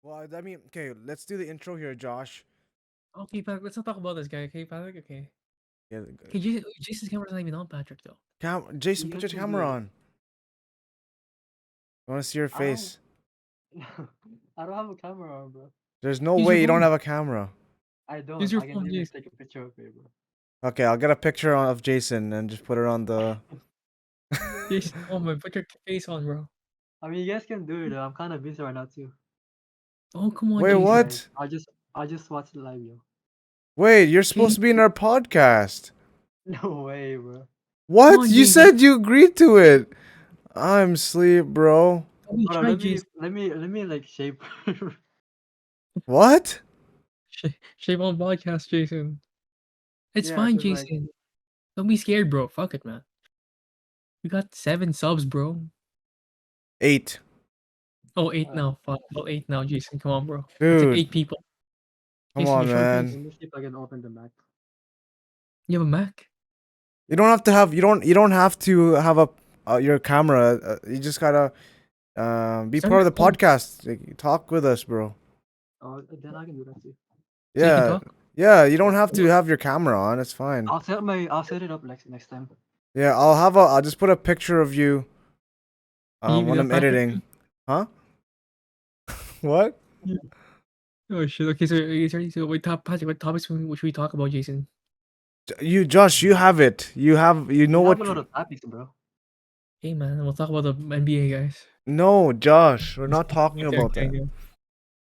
Well, I mean, okay, let's do the intro here, Josh. Okay, Patrick, let's not talk about this guy, okay, Patrick? Okay. Yeah, Okay, Jason's camera's not even on, Patrick, though. Jason, You put guys your can do camera it. on. I want to see your I don't. face. I don't have a camera on, bro. There's no Use way your you don't phone. have a camera. I Use don't. your I can phone, literally Jason. take a picture of it, bro. Okay, I'll get a picture of Jason and just put it on the. Jason, come on, man, put your face on, bro. I mean, you guys can do it. Though. I'm kind of busy right now too. Oh, come on, Wait, Okay, Jason. guys. what? I just watched the live, yo. Wait, you're supposed Okay, to be in our podcast. No way, bro. come What? on, You Jason. said you agreed to it. I'm asleep, bro. Let me Hold on. try, Let me Jason. let me like shape. What? Shape on podcast, Jason. It's Yeah, fine, cause like Jason. Don't be scared, bro. Fuck it, man. We got 7 subs, bro. 8. Oh, 8 uh, now. Fuck, well, 8 now, Jason. Come on, bro. That's like Dude, 8 people. come Jason, on, you short face. man. let me see if I can open the Mac. You have a Mac? You don't have to have. You don't have to have a your camera. You just gotta be Start part of your the phone podcast. Like, talk with us, bro. Oh, then I can do that too. so you can Yeah, talk. yeah. You don't Yeah. have to have your camera on. It's fine. I'll set it up next time. Yeah, I'll just put a picture of you You when got I'm Patrick? editing. Huh? What? Yeah. Oh shit. Okay, so wait, Patrick, what topics should we talk about, Jason? Josh, you have it. You know You have a what? lot of topics, bro. Hey man, we'll talk about the NBA guys. No, Josh, we're not talking Okay, about okay, that. okay. Okay.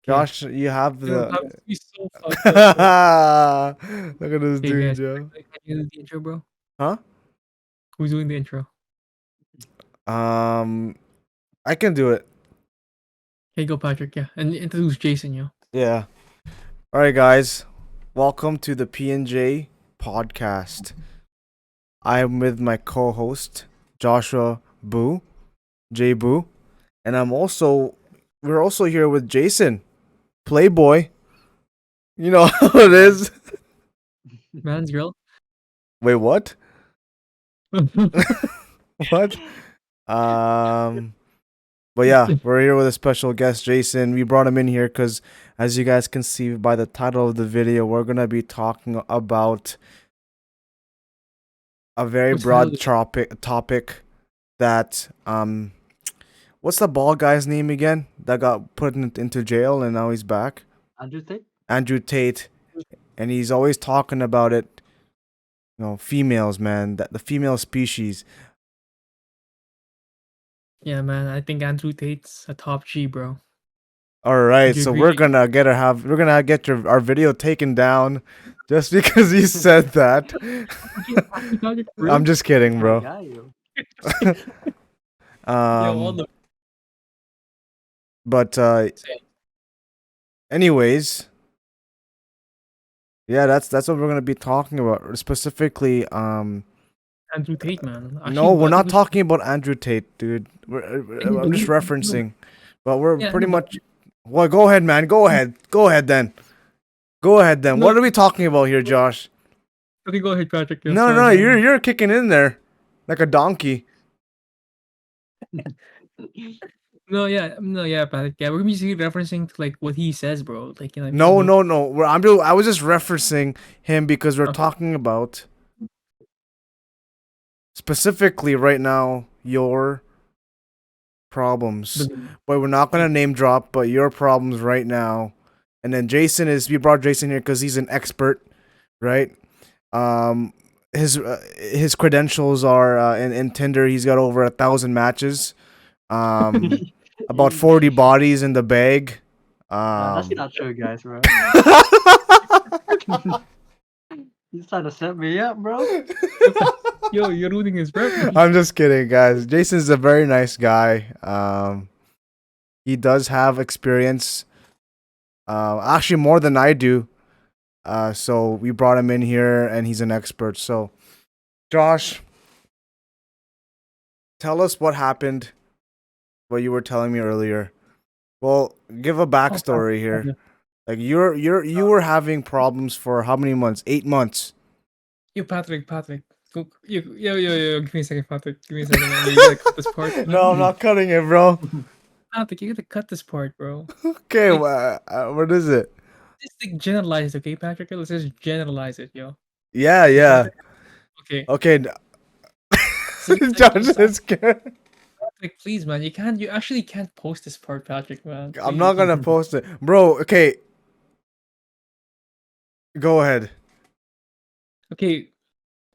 Josh, you have Yo, the. that would be so fucked up, bro. Look at this Okay, dude, guys, Joe. can you do the intro, bro? Huh? Who's doing the intro? I can do it. Hey, go Patrick, yeah, and introduce Jason, yo. Yeah. All right, guys. Welcome to the PnJ podcast. I'm with my co-host Joshua Boo, J Boo, and we're also here with Jayson, Playboy. You know how it is. Man's girl. Wait, what? What? Um, but yeah, we're here with a special guest, Jayson. We brought him in here because, as you guys can see by the title of the video, we're gonna be talking about a very What's the title of broad the topic that what's the bald guy's name again that got put into jail and now he's back? Andrew Tate. Andrew Tate, and he's always talking about it. You know, females, man, that the female species. Yeah, man, I think Andrew Tate's a top G, bro. All Would right, you so agree? we're gonna get our video taken down just because you said that. Patrick, for I'm real? just kidding, My bro. guy, yo. Yo, all um, the but anyways, yeah, that's what we're gonna be talking about specifically. Andrew Tate, man. No, Actually, we're I think not we should. talking about Andrew Tate, dude. I'm just No, referencing, but we're yeah, pretty no, but much. Well, go ahead, man. Go ahead. Go ahead then. Go ahead then. no. What are we talking about here, Josh? Okay, go ahead, Patrick. Yeah, No, sorry, no, man. you're kicking in there like a donkey. No, yeah, Patrick. Yeah, we're gonna be referencing to like what he says, bro. Like, you know what I No, mean? no, no. I was just referencing him because we're Okay. talking about specifically right now your problems. But we're not gonna name drop, but your problems right now. And then we brought Jayson here because he's an expert, right? Um, his credentials are in Tinder. He's got over 1,000 matches. About 40 bodies in the bag. That's not true, guys, bro. He's trying to set me up, bro. Yo, you're ruining his rep. I'm just kidding, guys. Jason's a very nice guy. He does have experience, actually more than I do. So we brought him in here, and he's an expert. So, Josh, tell us what happened. What you were telling me earlier. Well, give a backstory here. Like you were having problems for how many months? 8 months. Yo, Patrick. Yo, give me a second, Patrick. Give me a second, man. You gotta cut this part. No, I'm not cutting it, bro. Patrick, you gotta cut this part, bro. Okay, Like, what is it? just like generalize it, okay, Patrick? Let's just generalize it, yo. Yeah, Okay, yeah. okay. Okay, So you said Josh you said is scared. Patrick, please, man. You actually can't post this part, Patrick, man. I'm not Please. gonna post it, bro. Okay, go ahead. Okay,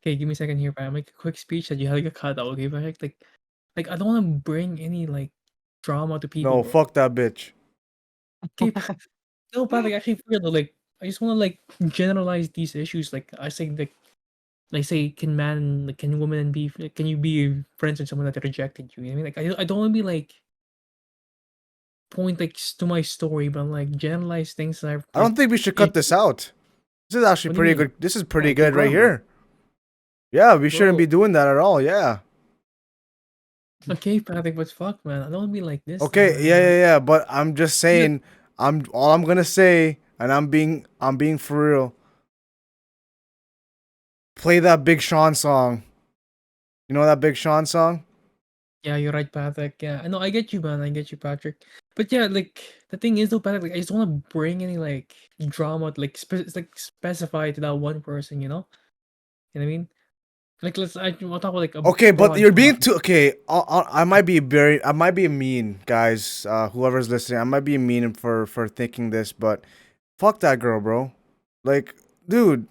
okay, give me a second here, man. Make a quick speech that you had to get cut out, okay, Patrick? Like I don't wanna bring any like drama to people, No, bro. fuck that bitch. Okay, no, Patrick, actually for real though, like I just wanna like generalize these issues. Like I say like say can women be like, can you be friends with someone that rejected you? You know what I mean? Like I don't wanna be like point like to my story, but like generalize things that I've I like don't think we should cut it, this out. This is actually what do you pretty mean? good. This is Yeah, pretty keep good right going, bro. here. Yeah, we shouldn't be Bro. doing that at all. Yeah. Okay, Patrick, but fuck man. I don't wanna be like this though, Okay. man. Yeah, Like yeah, yeah. But I'm just yeah, saying. I'm gonna say, and I'm being for real. Play that Big Sean song. You know that Big Sean song? yeah, you're right, Patrick. Yeah, I know I get you, man. I get you, Patrick. But yeah, like the thing is though, Patrick, like I just wanna bring any like drama like like specify to that one person, you know? You know what I mean? Like we'll talk about like a Okay, but broad you're drama. being too okay. I might be mean, guys. Whoever's listening, I might be mean for thinking this, but fuck that girl, bro. Like, dude,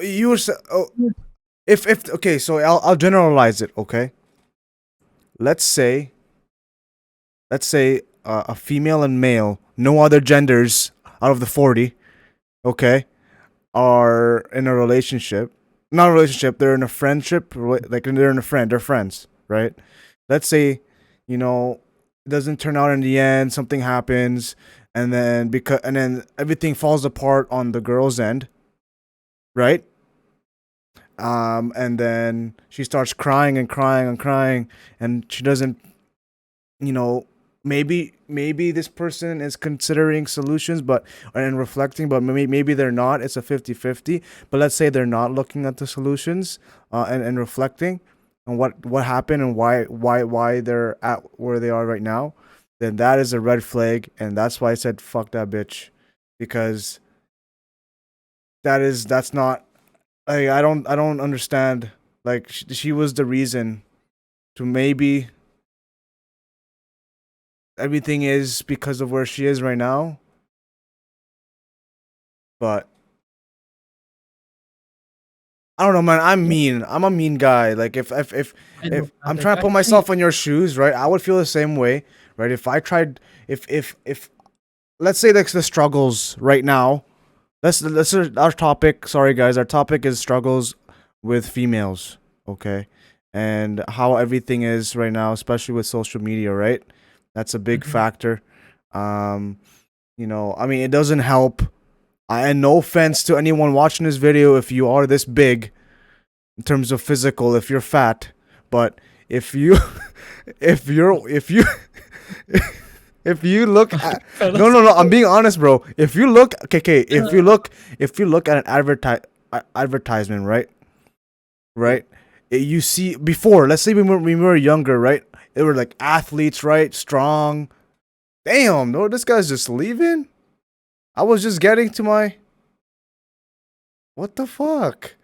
you were if okay, so I'll generalize it. Okay, let's say a female and male, no other genders out of the 40. Okay, are in a relationship, not a relationship, they're in a friendship, like they're in a friend, they're friends, right? Let's say, it doesn't turn out in the end, something happens, and then everything falls apart on the girl's end, right? And then she starts crying and crying and crying, and she doesn't, you know, maybe this person is considering solutions but and reflecting, but maybe they're not. It's a 50-50. But let's say they're not looking at the solutions, and reflecting on what happened and why they're at where they are right now. Then that is a red flag, and that's why I said fuck that bitch, because that's not, like, I don't understand. Like, she was the reason to maybe everything is because of where she is right now. But I don't know, man. I'm Yeah, mean. I'm a mean guy. Like, I know, if I'm Patrick. trying to put Actually, myself in your shoes, right? I would feel the same way, right? If I tried, if let's say that's the struggles right now. Let's our topic. Sorry, guys. Our topic is struggles with females. Okay, and how everything is right now, especially with social media, right? That's a big mhm. factor. I mean, it doesn't help. And no offense to anyone watching this video, if you are this big in terms of physical, if you're fat, but if you, if you, if you look at, no, Fellas, no, no, I'm being honest, bro. If you look, okay, uh, if you look at an advertisement, right, Yep. right, you see before. Let's say we were younger, right? They were like athletes, right, strong. Damn, no, this guy's just leaving. I was just getting to my, what the fuck?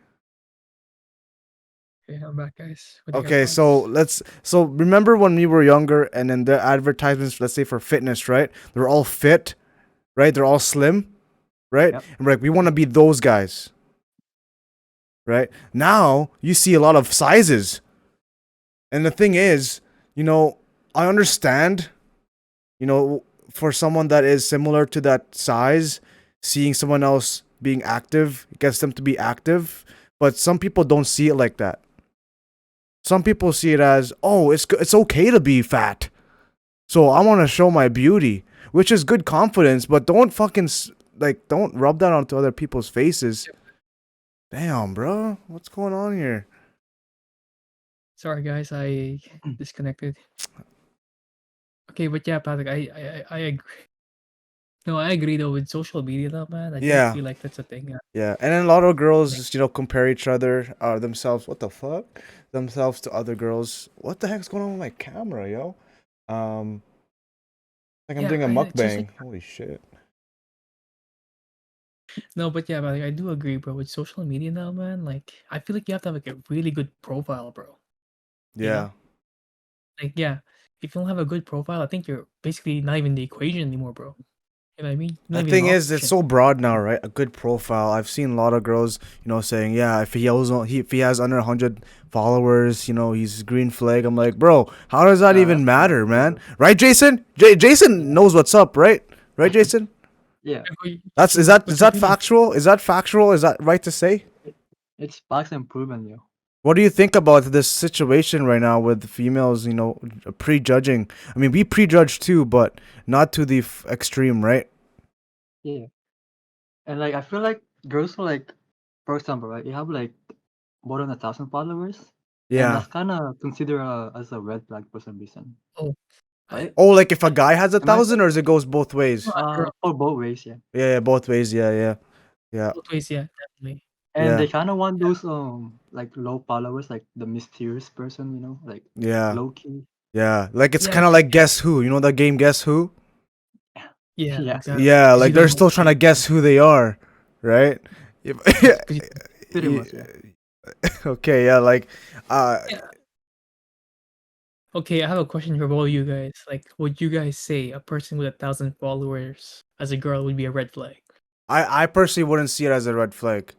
okay, I'm back, guys. What do you got, Okay, so thoughts? so remember when we were younger, and then the advertisements, let's say for fitness, right? They're all fit, right? They're all slim, right? Yep. And we're like, we want to be those guys, right? Now you see a lot of sizes. And the thing is, I understand, for someone that is similar to that size, seeing someone else being active gets them to be active, but some people don't see it like that. Some people see it as, oh, it's okay to be fat. So I want to show my beauty, which is good confidence, but don't fucking like, don't rub that onto other people's faces. Damn, bro, what's going on here? Sorry, guys, I disconnected. Okay, but yeah, Patrick, I agree. No, I agree though with social media though, man. I do Yeah, feel like that's a thing. yeah, and then a lot of girls Like, just, compare each other, themselves. What the fuck? Themselves to other girls. What the heck's going on with my camera, yo? Um, Like I'm Yeah, doing a right. It's just mukbang. like Holy shit. no, but yeah, but like, I do agree, bro. With social media now, man, like I feel like you have to have like a really good profile, bro. You know, Yeah. like yeah, if you don't have a good profile, I think you're basically not even the equation anymore, bro. You know what I mean? The Not even thing an is, it's option. so broad now, right? A good profile. I've seen a lot of girls, saying, yeah, if he has under 100 followers, he's green flag. I'm like, bro, how does that even That's not matter, true, man? bro. Right, Jason? Jason knows what's up, right? Right, Jason? Yeah, That's is So, that is what's your that opinion? factual? Is that factual? Is that right to say? it's facts and proven, yo. What do you think about this situation right now with females, prejudging? I mean, we prejudge too, but not to the extreme, right? Yeah, and like I feel like girls who like, for example, right, you have like more than 1,000 followers, and Yeah. that's kind of considered as a red flag for some reason, Oh, I, right? Oh, like if a guy has a Am I thousand, or does it goes both ways? under for both ways, yeah. Yeah, yeah, both ways. Yeah, yeah, yeah, both ways, yeah, definitely. And yeah, they kind of want those like low followers, like the mysterious person, like yeah, low key. yeah. Like it's Yeah, kind of like Guess Who. You know the game Guess Who? yeah, Yeah, exactly. Yeah, Because you like they're don't know, still trying to guess who they are, right? because pretty much, yeah. Okay, yeah, like, uh, yeah. Okay, I have a question for both of you guys. Like, would you guys say a person with 1,000 followers as a girl would be a red flag? I personally wouldn't see it as a red flag.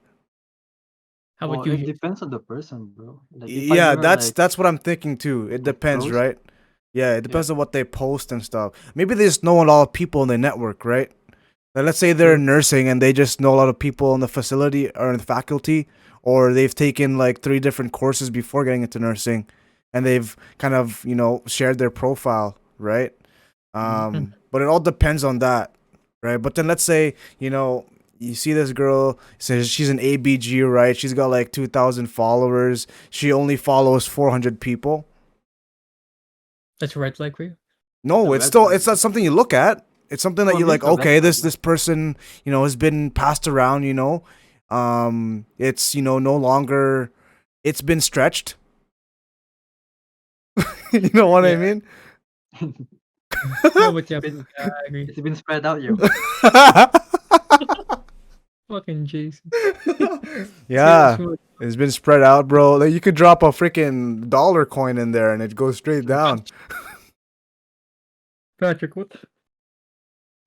How Well, about you, it Jay? depends on the person, bro. Like if I Yeah, knew her that's like that's what I'm thinking too. It depends, close, right? Yeah, it yeah, depends on what they post and stuff. Maybe they just know a lot of people in the network, right? Like, let's say they're true. in nursing and they just know a lot of people in the facility or in the faculty, or they've taken like 3 different courses before getting into nursing, and they've kind of shared their profile, right? Mhm. Hmm. But it all depends on that, right? But then let's say you see this girl says she's an ABG, right? She's got like 2,000 followers. She only follows 400 people. That's a red flag for you? It's a No, red flag, it's not bro. something you look at. It's something that For you're me, like, it's a red okay, flag, this bro. person, has been passed around, it's no longer, it's been stretched. You know what I Yeah. mean? No, but yeah, been yeah, I agree. it's been spread out, yo. Fucking Jason. Yeah, Seriously, it's been spread out, bro. Like you could drop a freaking dollar coin in there and it goes straight down. Patrick, what?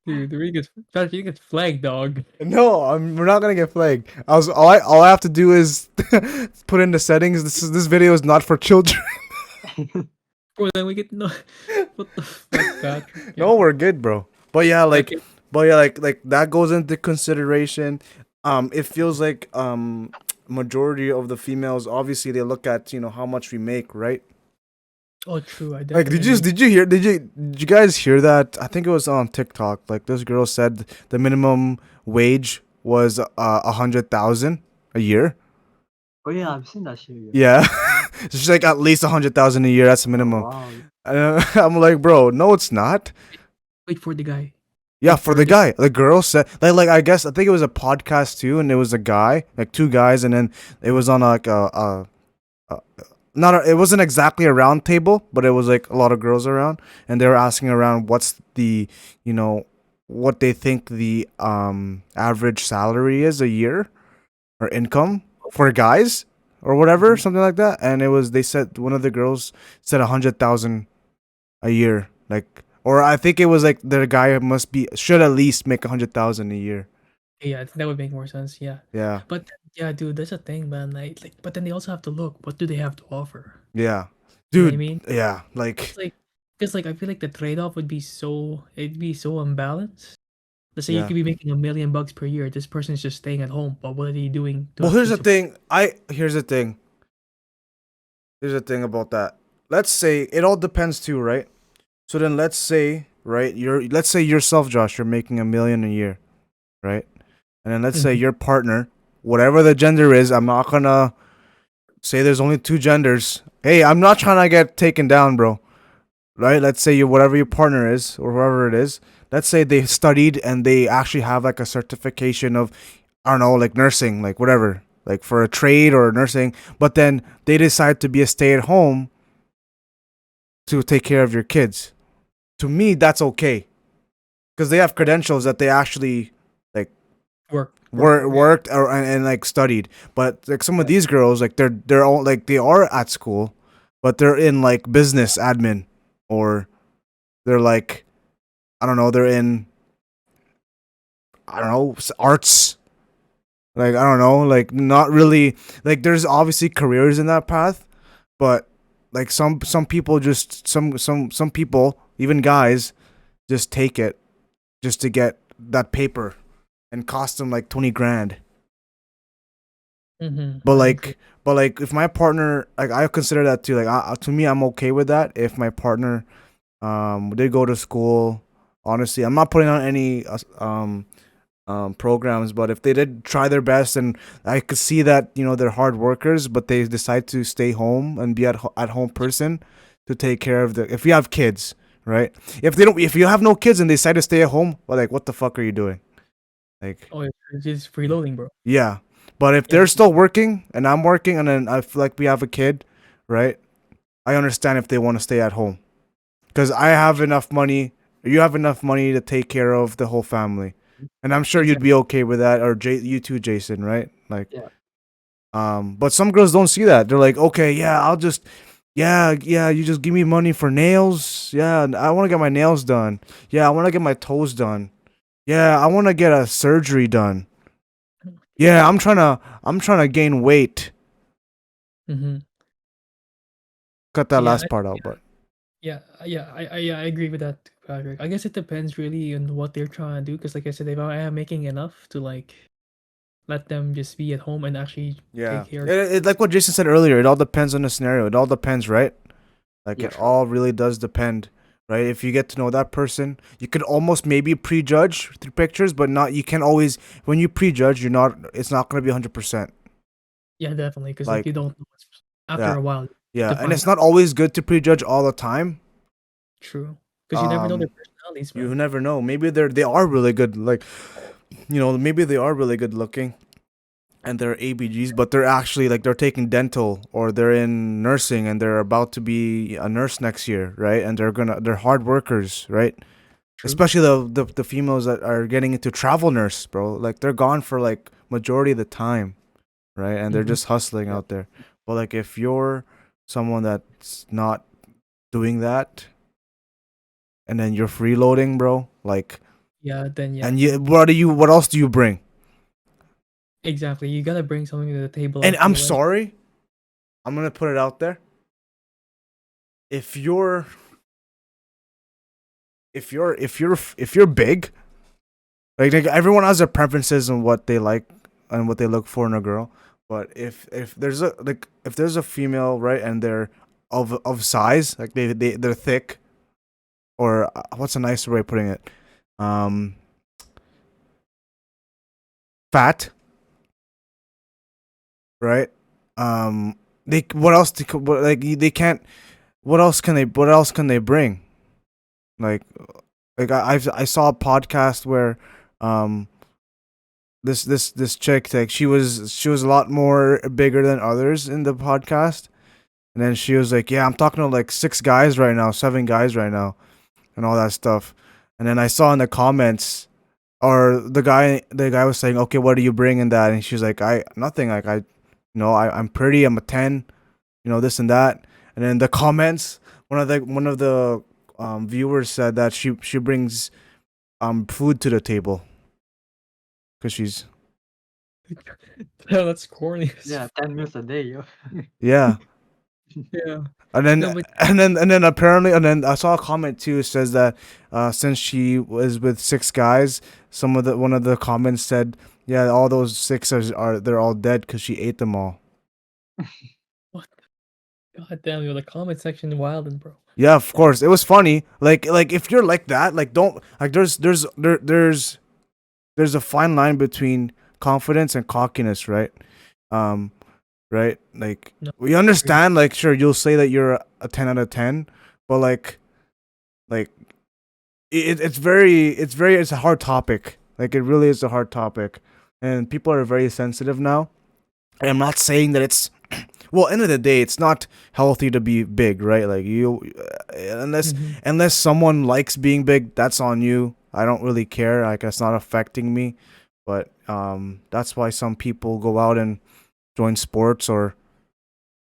Dude, the ring is Patrick, you get flagged, dog. No, we're not gonna get flagged. All I have to do is put in the settings. This video is not for children. Bro, then we get no. What the fuck, Patrick? Yeah. No, we're good, bro. But yeah, like, Okay. like that goes into consideration. It feels like majority of the females obviously they look at how much we make, right? Oh, true. I Like, definitely agree. did you guys hear that? I think it was on TikTok. Like this girl said the minimum wage was 100,000 a year. Oh yeah, I've seen that shit, yo. Yeah, so she's like at least 100,000 a year. That's the Oh minimum. wow. And I'm like, bro, no, it's not. Wait for the guy. Yeah, Wait for for the the guy. The girl said like I guess I think it was a podcast too, and it was a guy, like 2 guys, and then it was on like a not it wasn't exactly a round table, but it was like a lot of girls around, and they were asking around what's the what they think the average salary is a year or income for guys or whatever, Mhm. something like that, and it was they said one of the girls said 100,000 a year, like, or I think it was like the guy should at least make 100,000 a year. Yeah, I think that would make more sense. Yeah, Yeah, but yeah, dude, that's a thing, man. Like, but then they also have to look. What do they have to offer? yeah, You know what I dude, mean? yeah, It's like, like, because like I feel like the trade-off would be it'd be so unbalanced. Let's say you yeah. could be making $1 million per year. This person's just staying at home, but what are they doing to Well, actually support? here's the thing about that. Let's say it all depends too, right? So then let's say, right, let's say yourself, Josh, you're making 1 million a year, right? And then let's say Mhm. your partner, whatever the gender is, I'm not gonna say there's only 2 genders. Hey, I'm not trying to get taken down, bro. Right? Let's say whatever your partner is or whoever it is. Let's say they studied and they actually have like a certification of, I don't know, like nursing, like whatever, like for a trade or nursing. But then they decide to be a stay at home to take care of your kids. To me, that's okay. because they have credentials that they actually like worked or and like studied. But like some of these girls, like they're all like they are at school, but they're in like business admin, or they're like I don't know, they're in I don't know arts. Like I don't know, like not really. Like there's obviously careers in that path, but like some people just some people, even guys, just take it just to get that paper and cost them like 20 grand. But I agree. like if my partner, like I consider that too, like to me I'm okay with that if my partner did go to school. Honestly, I'm not putting on any programs, but if they did try their best, and I could see that they're hard workers, but they decide to stay home and be at home person to take care of if you have kids, right? If you have no kids and they decide to stay at home, well, like what the fuck are you doing? Like, Oh, it's just freeloading, bro. yeah. But if Yeah. they're still working and I'm working, and then I feel like we have a kid, right? I understand if they want to stay at home, because I have enough money. You have enough money to take care of the whole family, and I'm sure you'd be okay with that, or you too, Jayson, right? Like, Yeah. but some girls don't see that. They're like, okay, yeah, I'll just, yeah, you just give me money for nails. Yeah, I want to get my nails done. Yeah, I want to get my toes done. Yeah, I want to get a surgery done. Yeah, I'm trying to gain weight. Mm-hmm. Cut that Yeah, last part out, but I agree with that, Patrick. I guess it depends really on what they're trying to do. Because, like I said, if I am making enough to like let them just be at home and actually yeah, take care. it like what Jayson said earlier. It all depends on the scenario. It all depends, right? Like Yeah, it sure. all really does depend, right? If you get to know that person, you could almost maybe prejudge through pictures, but not. You can always when you prejudge, you're not. It's not gonna be 100%. Yeah, definitely. Because like Like you don't know after yeah, a while yeah, to and find it's out. not always good to prejudge all the time. True. Because you never know their Um, personalities, you man. never know. Maybe they are really good. Like maybe they are really good looking and they're ABGs, but they're actually like they're taking dental or they're in nursing and they're about to be a nurse next year, right? And they're hard workers, right? True. Especially the females that are getting into travel nurse, bro. Like they're gone for like majority of the time, right? And they're Mm-hmm. just hustling Yeah. out there. But like if you're someone that's not doing that and then you're freeloading, bro, like Yeah. Then yeah. and Then what else do you bring? exactly. You gotta bring something to the table. I And I'm feel like. sorry, I'm gonna put it out there. If you're if you're big, like everyone has their preferences and what they like and what they look for in a girl. But if there's a female, right, and they're of size, like they're thick, or what's a nicer way of putting it, um, fat, right? They what else? Like they can't. What else can they bring? Like I saw a podcast where um this chick, like she was a lot more bigger than others in the podcast, and then she was like, yeah, I'm talking to like 6 guys right now, 7 guys right now, and all that stuff. And then I saw in the comments, or the guy was saying, okay, what do you bring in that? And she's like, I nothing, like I'm pretty, I'm a 10, this and that. And then the comments, one of the viewers said that she brings food to the table because she's Yeah, that's corny. Yeah, 10 meals a day, yo. yeah. Yeah. And then No, but and then apparently, and then I saw a comment too. It says that since she was with 6 guys, one of the comments said, yeah, all those 6 are they're all dead because she ate them all. what? God damn, yo, the comment section wildin', bro. Yeah, of course, it was funny. Like if you're like that, like don't like there's a fine line between confidence and cockiness, right? Um, right? Like No, we I agree. understand. Like sure, you'll say that you're a 10 out of 10, but like it's a hard topic. Like it really is a hard topic, and people are very sensitive now. And I'm not saying that it's well. End of the day, it's not healthy to be big, right? Like unless Mhm. unless someone likes being big, that's on you. I don't really care. Like it's not affecting me. But that's why some people go out and join sports or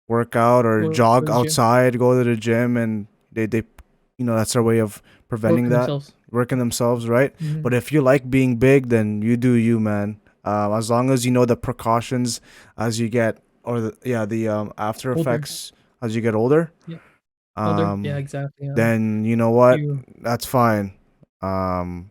work out or Go to jog the gym, outside, go to the gym, and they that's their way of preventing working that, themselves. working themselves, right? Mhm. But if you like being big, then you do you, man. As long as you know the precautions as you get, or the after Older. effects as you get older, Yeah. Older. Yeah, um, exactly. then you know what, You that's fine. Um,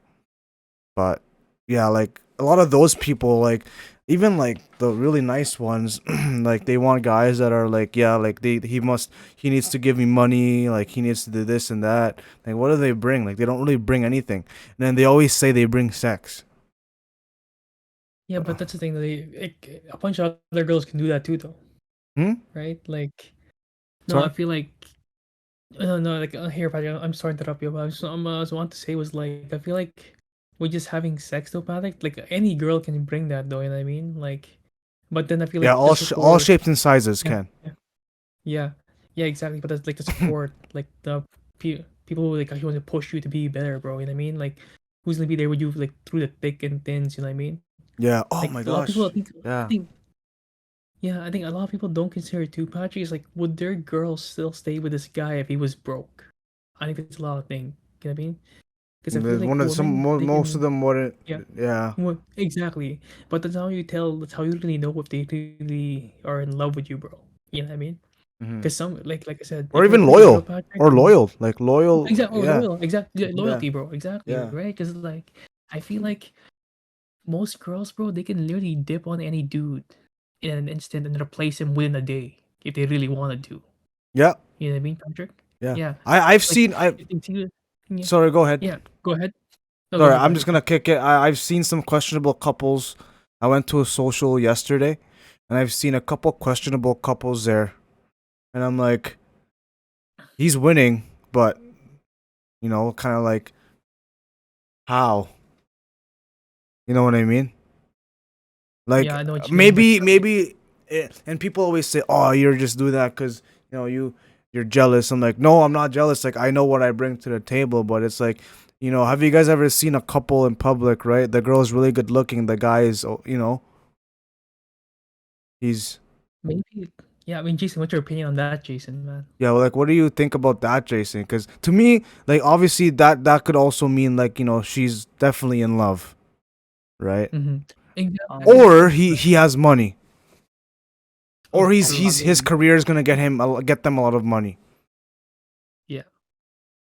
but yeah, like a lot of those people, like even like the really nice ones, like they want guys that are like, yeah, like he needs to give me money, like he needs to do this and that. Like what do they bring? Like they don't really bring anything. And then they always say they bring sex. Yeah, but that's the thing. A bunch of other girls can do that too, though, Hmm? right? Like, no, I Sorry? feel like no, like here, Patrick. I'm sorry to interrupt you, but I was want to say was like I feel like we're just having sex though, Patrick. Like any girl can bring that though. You know what I mean? Like, but then I feel Yeah, like the all support. shapes and sizes Yeah, can. yeah, yeah, yeah, exactly. But that's like the support, like the people who like actually want to push you to be better, bro. You know what I mean? Like, who's gonna be there with you like through the thick and thins? You know what I mean? Yeah. Oh Like my a lot of people, gosh. I Yeah. think yeah, I think a lot of people don't consider it too patchy. It's like, would their girl still stay with this guy if he was broke? I think it's a lot of thing. You know what I mean? Because I feel There's like one of some women, they most of can, them wouldn't. yeah, Yeah. well, exactly. But that's how you tell. That's how you really know if they really are in love with you, bro. You know what I mean? Hmm. Because some, like I said, Or if you're even with a girl, loyal. Patrick, Or and loyal. Like loyal. exactly, oh, Yeah. loyal, exactly, yeah, Yeah. loyalty, bro, exactly, Yeah. right? Because like, I feel like most girls, bro, they can literally dip on any dude in an instant and replace him within a day if they really wanted to. Yeah. You know what I mean, Patrick? Yeah. Yeah. I've Like seen I if they see it, yeah, sorry, go ahead. yeah. Go ahead. No, go Sorry, ahead, I'm just Patrick. Yeah. gonna kick it. I've seen some questionable couples. I went to a social yesterday, and I've seen a couple questionable couples there, and I'm like, he's winning, but kind of like how? You know what I mean? Like Yeah, I know what you mean, but maybe, and people always say, "Oh, you're just doing that because you're jealous." I'm like, no, I'm not jealous. Like I know what I bring to the table, but it's like, have you guys ever seen a couple in public? Right, the girl's really good looking, the guy is, he's maybe. Yeah, I mean, Jason, what's your opinion on that, Jason, man? yeah. Well, like, what do you think about that, Jason? Because to me, like, obviously that could also mean like she's definitely in love, right? Mm-hmm. Exactly. I think Or Um, that's he has money, or oh, he's True. I true. his mean, career is gonna get them a lot of money. Yeah.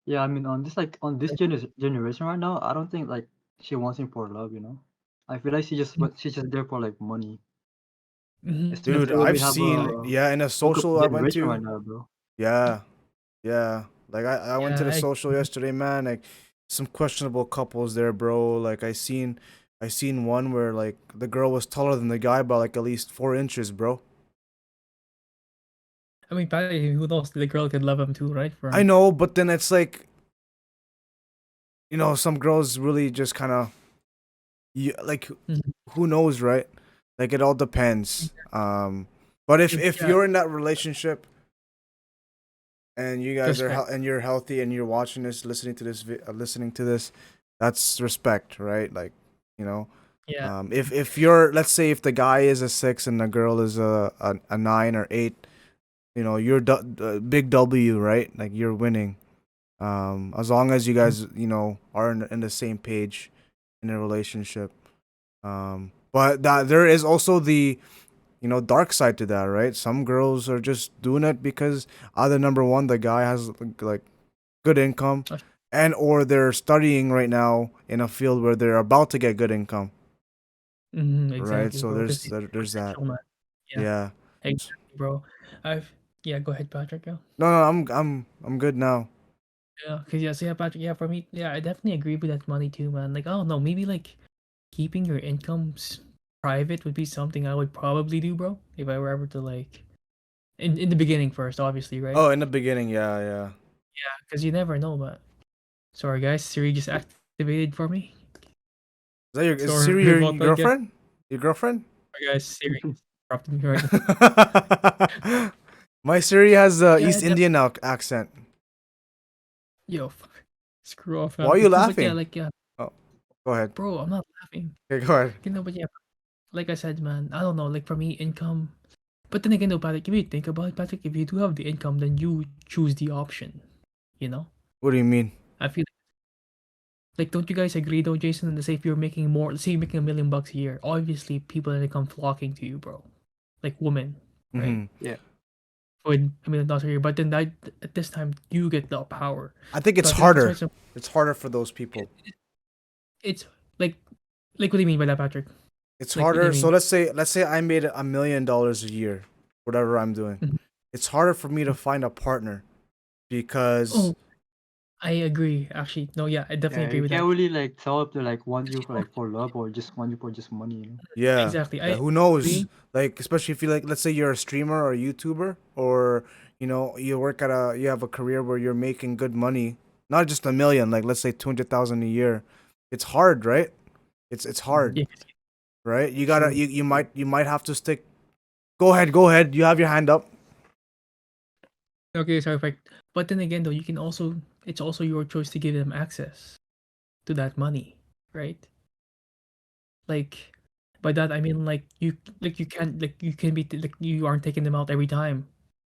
yeah. I mean, on this generation right now, I don't think like she wants him for love. I feel like she's just there for like money. Mm-hmm. Dude, Especially when we I've have seen, a yeah, in a woke up social I went generation right to, now, bro. yeah, yeah. Like I went to Yeah. the social yesterday, man. Like some questionable couples there, bro. Like I seen one where like the girl was taller than the guy by like at least 4 inches, bro. I mean, probably who knows? The girl could love him too, right? For I him. know, but then it's like, some girls really just kind of, like, Mm-hmm. who knows, right? Like it all depends. But if Yeah. you're in that relationship and you guys are Respect. and you're healthy and you're watching this, listening to this, that's respect, right? Like, you know, Yeah. if you're, let's say, if the guy is a 6 and the girl is a 9 or 8, you're big W, right? Like you're winning. As long as you Mhm. guys, are in the same page in a relationship. But that there is also the dark side to that, right? Some girls are just doing it because either number one, the guy has like good income, and or they're studying right now in a field where they're about to get good income, right? Exactly, So bro. Because there's he's there's that. potential, man. Yeah. Yeah. Exactly, bro. I've yeah. Go ahead, Patrick. Yeah. No, I'm good now. Yeah. Cause yeah. So yeah, Patrick. Yeah. For me, yeah, I definitely agree with that money too, man. Like, I don't know. Maybe like keeping your incomes private would be something I would probably do, bro. If I were ever to like in the beginning first, obviously, right? Oh, in the beginning, yeah, yeah. Yeah. Cause you never know, but sorry, guys. Siri just activated for me. Is Sorry Siri your about that, guys. girlfriend? Your girlfriend? Sorry, guys. Siri interrupted me right now. My Siri has the Yeah. East Indian accent. Yo. Screw off, Why man. are you No, but yeah, laughing? like yeah. Oh. Go ahead. Bro, I'm not laughing. Okay, go ahead. But yeah, like I said, man, I don't know. Like for me, income. But then again, though, Patrick, if you think about it, Patrick, if you do have the income, then you choose the option. You know, What do you mean? I feel like, don't you guys agree though, Jason? Let's say if you're making more, let's say you're making $1 million a year, obviously people are gonna come flocking to you, bro. Like women, right? Mm-hmm. Yeah. For $1 million a year, but then that at this time you get the power. I think So it's I think that's why harder. It's harder for those people. it's like what do you mean by that, Patrick? It's Like what do harder. you So mean? let's say I made $1 million a year, whatever I'm doing. Mhm. It's harder for me to find a partner because Oh, I agree. Actually, no, yeah, I definitely Yeah, agree you with can't that. really like tell if they like want you for Oh, like for love or just want you for just money, you know? yeah, exactly. I like who knows? agree. Like especially if you like, let's say you're a streamer or a YouTuber, or you work at you have a career where you're making good money, not just a million. Like let's say 200,000 a year. It's hard, right? It's hard, Mm-hmm. Yeah. right? You gotta True. you might have to stick. Go ahead, go ahead. You have your hand up. Okay, sorry, but then again, though, you can also it's also your choice to give them access to that money, right? Like by that I mean like you can't like you can be like you aren't taking them out every time,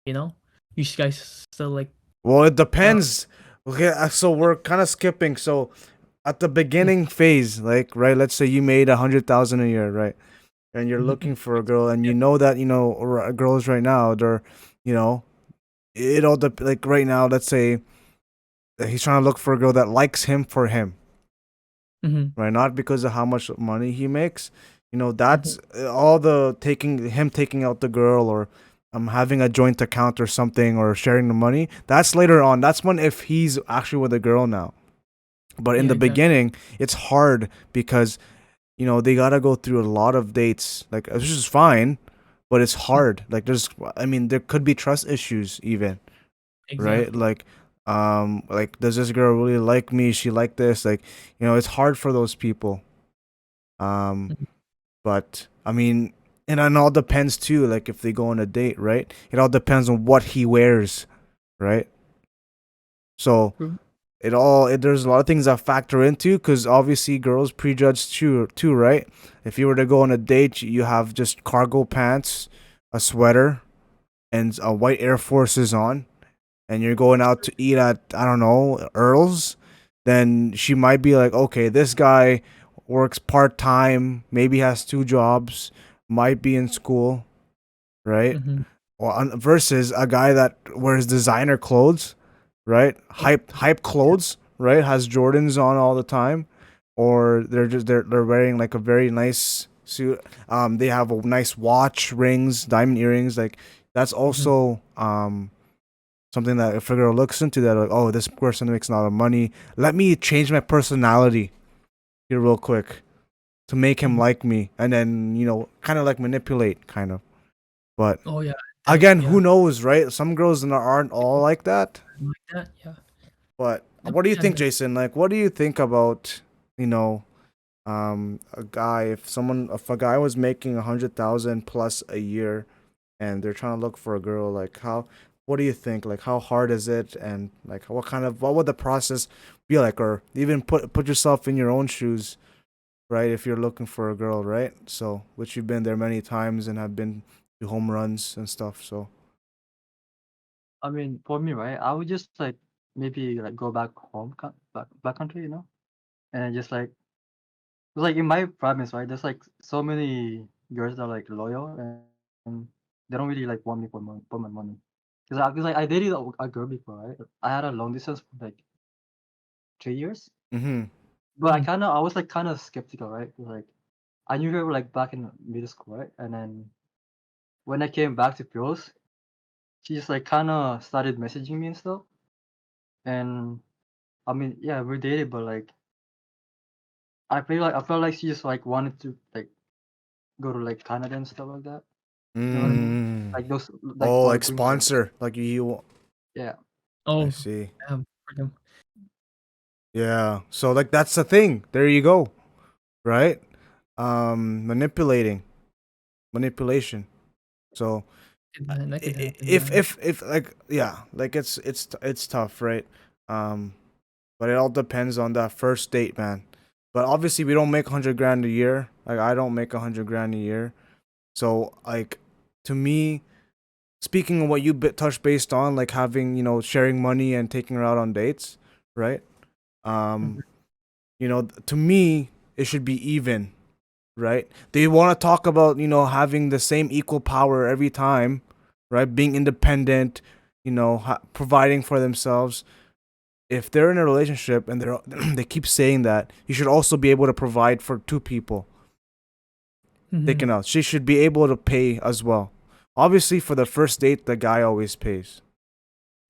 you know. You guys still like Well, it uh depends. Okay, so we're kind of skipping. So at the beginning phase, like right, let's say you made 100,000 a year, right? And you're mhm, looking for a girl, and you know that girls right now, they're, you know, it all like right now. Let's say that he's trying to look for a girl that likes him for him, mhm, right? Not because of how much money he makes. mhm, That's all the taking out the girl, or having a joint account or something, or sharing the money. That's later on. That's when, if he's actually with a girl now. But in yeah, the exactly. beginning, it's hard because they gotta go through a lot of dates. Like, which is fine, but it's Mhm, hard. Like, there could be trust issues even, right? exactly. Like, does this girl really like me? She like this? Like, it's hard for those people. Um, Mhm, but I mean, and it all depends too. Like, if they go on a date, right? It all depends on what he wears, right? So true. there's a lot of things that factor into, because obviously girls prejudge too, right? If you were to go on a date, you have just cargo pants, a sweater, and a white Air Forces on, and you're going out to eat at, I don't know, Earl's, then she might be like, okay, this guy works part-time, maybe has two jobs, might be in school, right? Mhm. Versus a guy that wears designer clothes, right? Oh, Hype yeah. clothes, right? Has Jordans on all the time, or they're wearing like a very nice suit. They have a nice watch, rings, diamond earrings. Like, that's Mhm. also something that if a girl looks into that, like, oh, this person makes a lot of money. Let me change my personality here real quick to make him Mhm. like me, and then kind of like manipulate, kind of. But Oh yeah, again, yeah. who knows, right? Some girls aren't all like that. Like that, yeah. But No, what do you yeah, think, Jason? Like, what do you think about, a guy, if a guy was making 100,000 plus a year, and they're trying to look for a girl, like, what do you think? Like, how hard is it, and like, what would the process be like, or even put yourself in your own shoes, right? If you're looking for a girl, right? So, which you've been there many times and have been to home runs and stuff. So, I mean, for me, right, I would just like maybe like go back home, back country, you know, and just like 'cause, like in my province, right, there's like so many girls that are like loyal and they don't really like want me for my money. Cause like I dated a girl before, right? I had a long distance for like 3 years, mm-hmm. but Mhm. I was like kind of skeptical, right? 'Cause, like I knew her like back in middle school, right? And then when I came back to Pils, she just like kind of started messaging me and stuff. And I mean, yeah, we dated, but like I felt like she just like wanted to like go to like Canada and stuff like that. You know what I Mhm. mean? Mm. Like those like Oh, for like green card. sponsor, like you. Yeah. I Oh, see. for them. Yeah. So like that's the thing. There you go. Right? Manipulation. So That could happen, if man. like, yeah, like it's tough, right? Um, but it all depends on that first date, man. But obviously, we don't make 100 grand a year. Like I don't make 100 grand a year. So like, to me, speaking of what you touched based on, like having sharing money and taking her out on dates, right? Mhm. Um, to me, it should be even, right? They want to talk about having the same equal power every time, right? Being independent, providing for themselves. If they're in a relationship and they keep saying that, you should also be able to provide for two people. Mhm. Taken out, she should be able to pay as well. Obviously, for the first date, the guy always pays.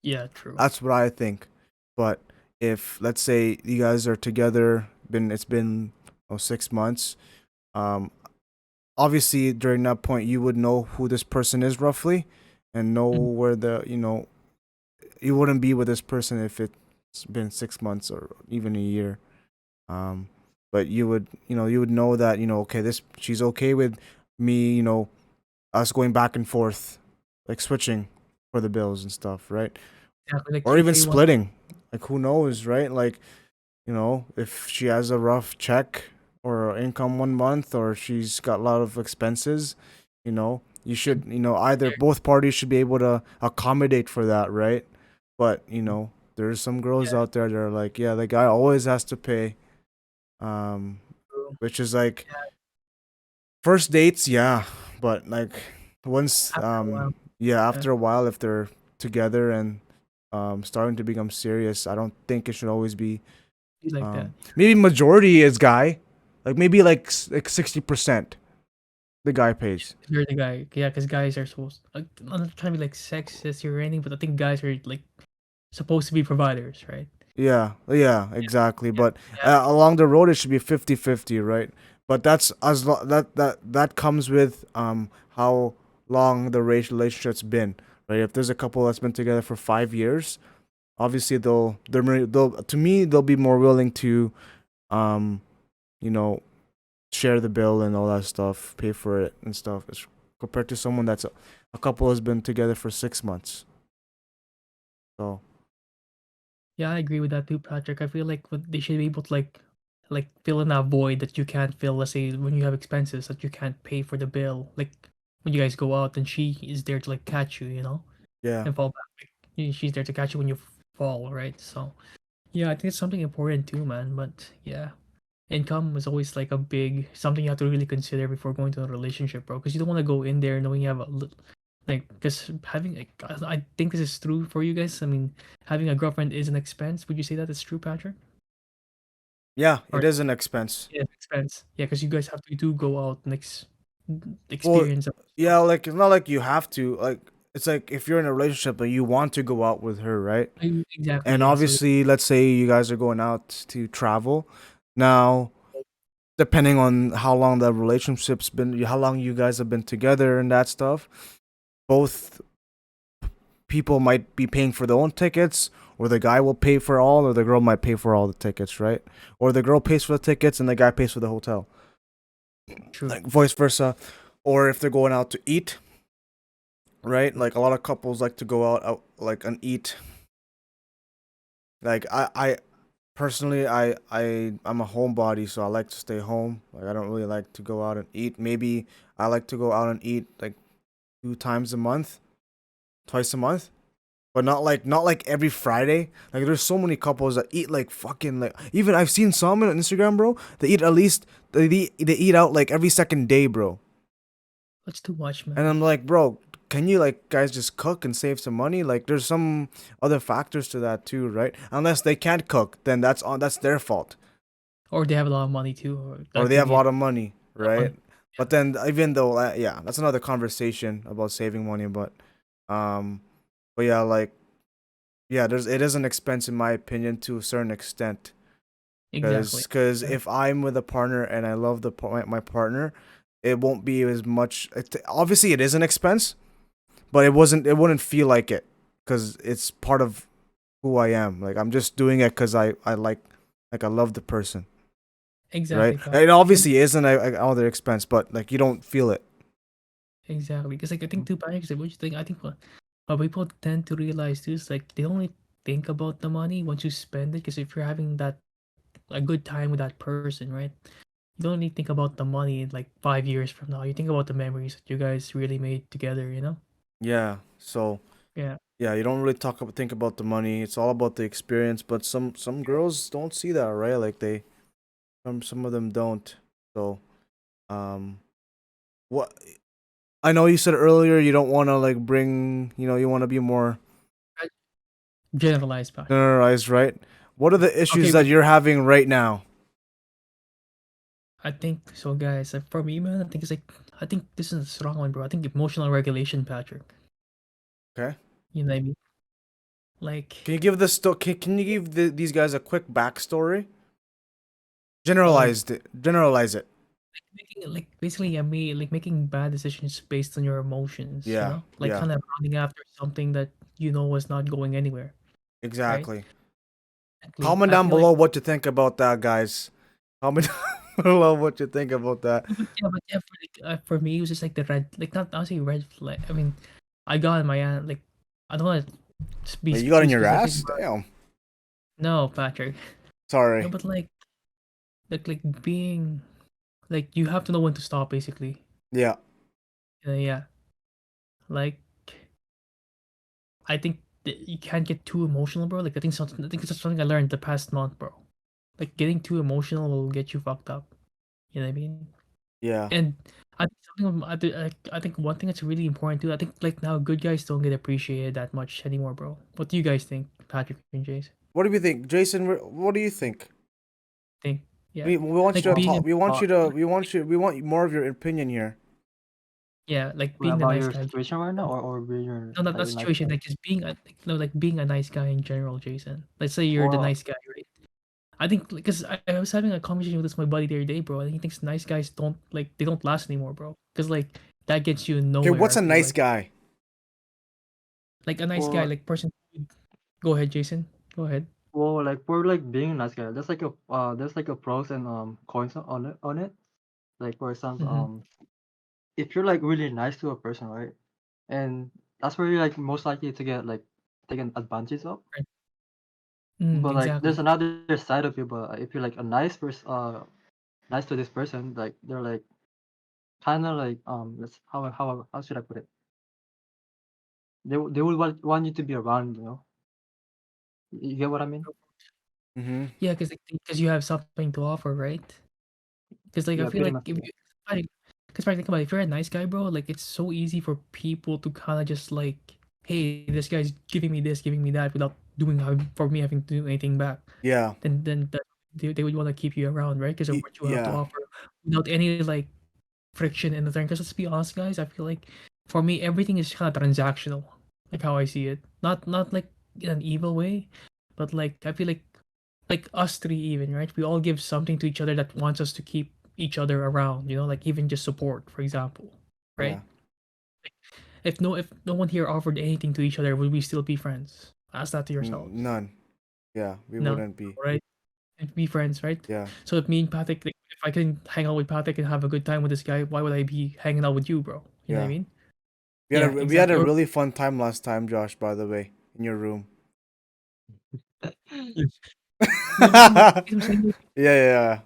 Yeah, true. That's what I think. But if let's say you guys are together, it's been 6 months. Um, Obviously during that point you would know who this person is roughly, and know Mhm. where you wouldn't be with this person if it's been 6 months or even a year. Um, but you would know that okay, this she's okay with me, us going back and forth, like switching for the bills and stuff, right? Exactly. Like Or if even you want, splitting. Like who knows, right? Like if she has a rough check or income one month, or she's got a lot of expenses, you should, either both parties should be able to accommodate for that, right? But, there's some girls yeah, out there that are like, yeah, the guy always has to pay. Um, true. which is like first dates, yeah, but like once, After a while, yeah, yeah, after a while, if they're together and starting to become serious, I don't think it should always be. be like that. Maybe majority is guy, like maybe like 60% the guy pays. If you're the guy, yeah, because guys are supposed. I'm not trying to be like sexist or anything, but I think guys are like supposed to be providers, right? Yeah, exactly. Yeah, But yeah, along the road, it should be 50-50, right? But that's that comes with how long the relationship's been, right? If there's a couple that's been together for 5 years, obviously they'll to me they'll be more willing to um you know share the bill and all that stuff, pay for it and stuff, compared to someone that's a couple has been together for 6 months. So yeah. I agree with that too, Patrick. I feel like they should be able to like fill in that void that you can't fill. Let's say when you have expenses that you can't pay for the bill, like when you guys go out and she is there to like catch you, yeah, and fall back. She's there to catch you when you fall, right? So yeah, I think it's something important too, man. But yeah, income is always like a big something you have to really consider before going to a relationship, bro. Because you don't want to go in there knowing you have like because having like I think this is true for you guys. I mean, having a girlfriend is an expense. Would you say that is true, Patrick? yeah, Or it is an expense. yeah, expense. Yeah, because you guys have to do go out and Well, experience other yeah, stuff. like it's not like you have to. Like it's like if you're in a relationship and you want to go out with her, right? Exactly. And Yeah. So obviously, let's say you guys are going out to travel. Now, depending on how long the relationship's been, how long you guys have been together and that stuff, both people might be paying for their own tickets, or the guy will pay for all, or the girl might pay for all the tickets, right? Or the girl pays for the tickets and the guy pays for the hotel, true. like vice versa. Or if they're going out to eat, right? Like a lot of couples like to go out like and eat. Like I personally, I'm a homebody, so I like to stay home. Like I don't really like to go out and eat. Maybe I like to go out and eat like 2 times a month, twice a month, but not like every Friday. Like there's so many couples that eat like fucking like, even I've seen some on Instagram, bro. They eat at least they eat out like every second day, bro. That's too much, And man. I'm like, bro, can you like guys just cook and save some money? Like there's some other factors to that too, right? Unless they can't cook, then that's their fault. Or they have a lot of money too, or Or that they can have a be a lot of money, lot of right? money. But then even though yeah, that's another conversation about saving money, um but yeah, like yeah, it is an expense in my opinion to a certain extent. Exactly. Cuz Yeah. if I'm with a partner and I love my partner, it won't be as much obviously it is an expense, but it wouldn't feel like it cuz it's part of who I am. Like I'm just doing it cuz I like I love the person, right? Exactly, Pat. It obviously isn't a other expense, but like you don't feel it. Exactly, because like I think too, Patrick, is like what you think. I think what people tend to realize too is like they only think about the money once you spend it. Because if you're having that a good time with that person, right? You don't only think about the money in like 5 years from now. You think about the memories that you guys really made together, you know? Yeah. So Yeah. yeah, you don't really think about the money. It's all about the experience. But some girls don't see that, right? Like some of them don't. So um, what I know you said earlier, you don't want to like bring, you want to be more Generalized, Patrick. generalized, right? What are the issues Okay, that but you're having right now? I think so, guys. For me, man, I think this is a strong one, bro. I think emotional regulation, Patrick. Okay. You know what I mean? Like, Can you give can you give these guys a quick backstory? oh, Generalize it. making it like basically, I mean, like making bad decisions based on your emotions. You Yeah. know, like Yeah. kind of running after something that you know was not going anywhere, right? Exactly. Exactly. Comment I down feel like, below what you think about that, guys. Comment down below what you think about that. no, but yeah, for me, it was just like the red, like not honestly red flag. I mean, I got in my like, I don't want to be Wait, you got too in your specific, ass? but Damn. no, Patrick. No, Sorry. but like being like you have to know when to stop, basically. Yeah. Yeah, like I think that you can't get too emotional, bro. Like I think it's something I learned the past month, bro. Like getting too emotional will get you fucked up. You know what I mean? Yeah. And I think I think one thing that's really important too. I think like now good guys don't get appreciated that much anymore, bro. What do you guys think, Patrick and Jace? What do you think, Jason? What do you think? Think yeah, We want you like to being Well, talk. a We want more of your opinion here. yeah, like what being the about nice your guy. situation right now, or being your No, not like that a nice situation. guy? Like just being a like, no, like being a nice guy in general, Jason. Let's say you're the Well, nice guy, right? I think because I was having a conversation with this my buddy the other day, bro. And he thinks nice guys don't like they don't last anymore, bro. Because like that gets you Okay, nowhere. what's I a feel nice guy? like a nice guy, well, like person. Go ahead, Jason. Go ahead. like for like being a nice guy, there's like a pros and cons on it. Like for example, Mm-hmm. if you're like really nice to a person, right, and that's where you're like most likely to get like taken advantage of. Right. Mm, But like there's exactly. another side of you. But if you're like a nice to this person, like they're like kind of like let's how should I put it? They would want you to be around, you know. You get what I mean? Mm-hmm. Yeah, because you have something to offer, right? Because like I Yeah, feel pretty like much. if Yeah. you, like, because think about it, if you're a nice guy, bro, like it's so easy for people to kind of just like, hey, this guy's giving me this, giving me that, without for me having to do anything back. Yeah. Then they would want to keep you around, right? Because of what you have to Yeah. offer, without any like friction in the thing. Because let's be honest, guys, I feel like for me everything is kind of transactional, like how I see it. Not like in an evil way, but like I feel like us three even, right? We all give something to each other that wants us to keep each other around, you know, like even just support, for example, Yeah. right? If no one here offered anything to each other, would we still be friends? Ask that to yourselves. None. Yeah, we No, wouldn't be. right? And be friends, right? Yeah. So if me and Patrick, like, if I can hang out with Patrick and have a good time with this guy, why would I be hanging out with you, bro? You know what I Yeah. mean? Yeah, We had a exactly. Or really fun time last time, Josh, by the way, in your room. yeah, no, but Yeah, you know what I'm saying? yeah.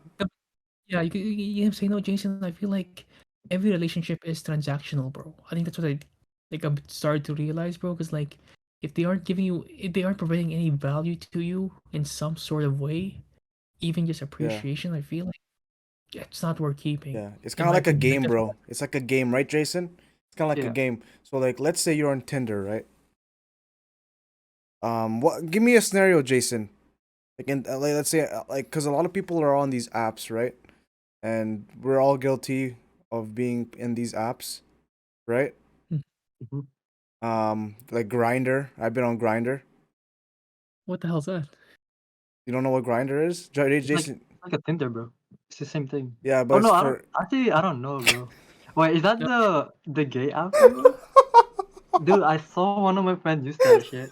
Yeah, you can say no, Jason. I feel like every relationship is transactional, bro. I think that's what I've started to realize, bro. Because like, if they aren't providing any value to you in some sort of way, even just Yeah. appreciation, I feel like it's not worth keeping, Yeah. It's in kind of my like a opinion. Like game, that's bro. It's like a game, right, Jason? It's kind of like a Yeah. game. So like, let's say you're on Tinder, right? What? Give me a scenario, Jason. Like, let's say, like, because a lot of people are on these apps, right? And we're all guilty of being in these apps, right? mm, Mhm. Like Grinder. I've been on Grinder. what the hell's that? You don't know what Grinder is, Jason? It's like a Tinder, bro. It's the same thing. Yeah, but Oh it's no, I don't for. actually I don't know, bro. Wait, is that No, the gay app thing, bro? Dude, I saw one of my friends use that shit,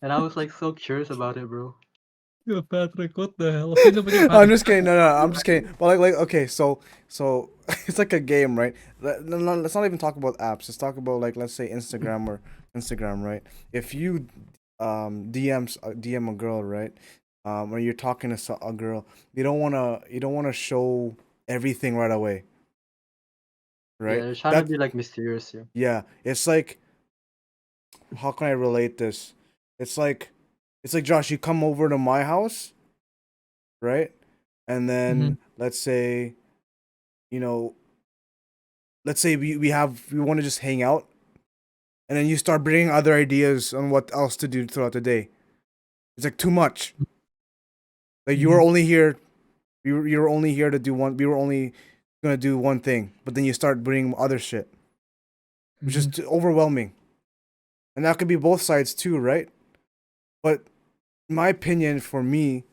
and I was like so curious about it, bro. yeah, Patrick, what the hell? Okay, no, but yeah, I'm Patrick, just kidding. No, no, I'm just kidding. But like, okay, so it's like a game, right? Let's not even talk about apps. Let's talk about like, let's say Instagram, right? If you DM a girl, right? or you're talking to a girl, you don't wanna show everything right away, Yeah, right? they're trying to That's be like mysterious. Yeah. yeah. It's like, how can I relate this? It's like it's like, Josh, you come over to my house, right? And Mm-hmm. then let's say, you know, let's say we want to just hang out, and then you start bringing other ideas on what else to do throughout the day. It's like too much. Like you were Mm-hmm. only here, you were only here to do one. We were only gonna do one thing, but then you start bringing other shit, which is Mm-hmm. overwhelming. And that could be both sides too, right? But in my opinion, for me,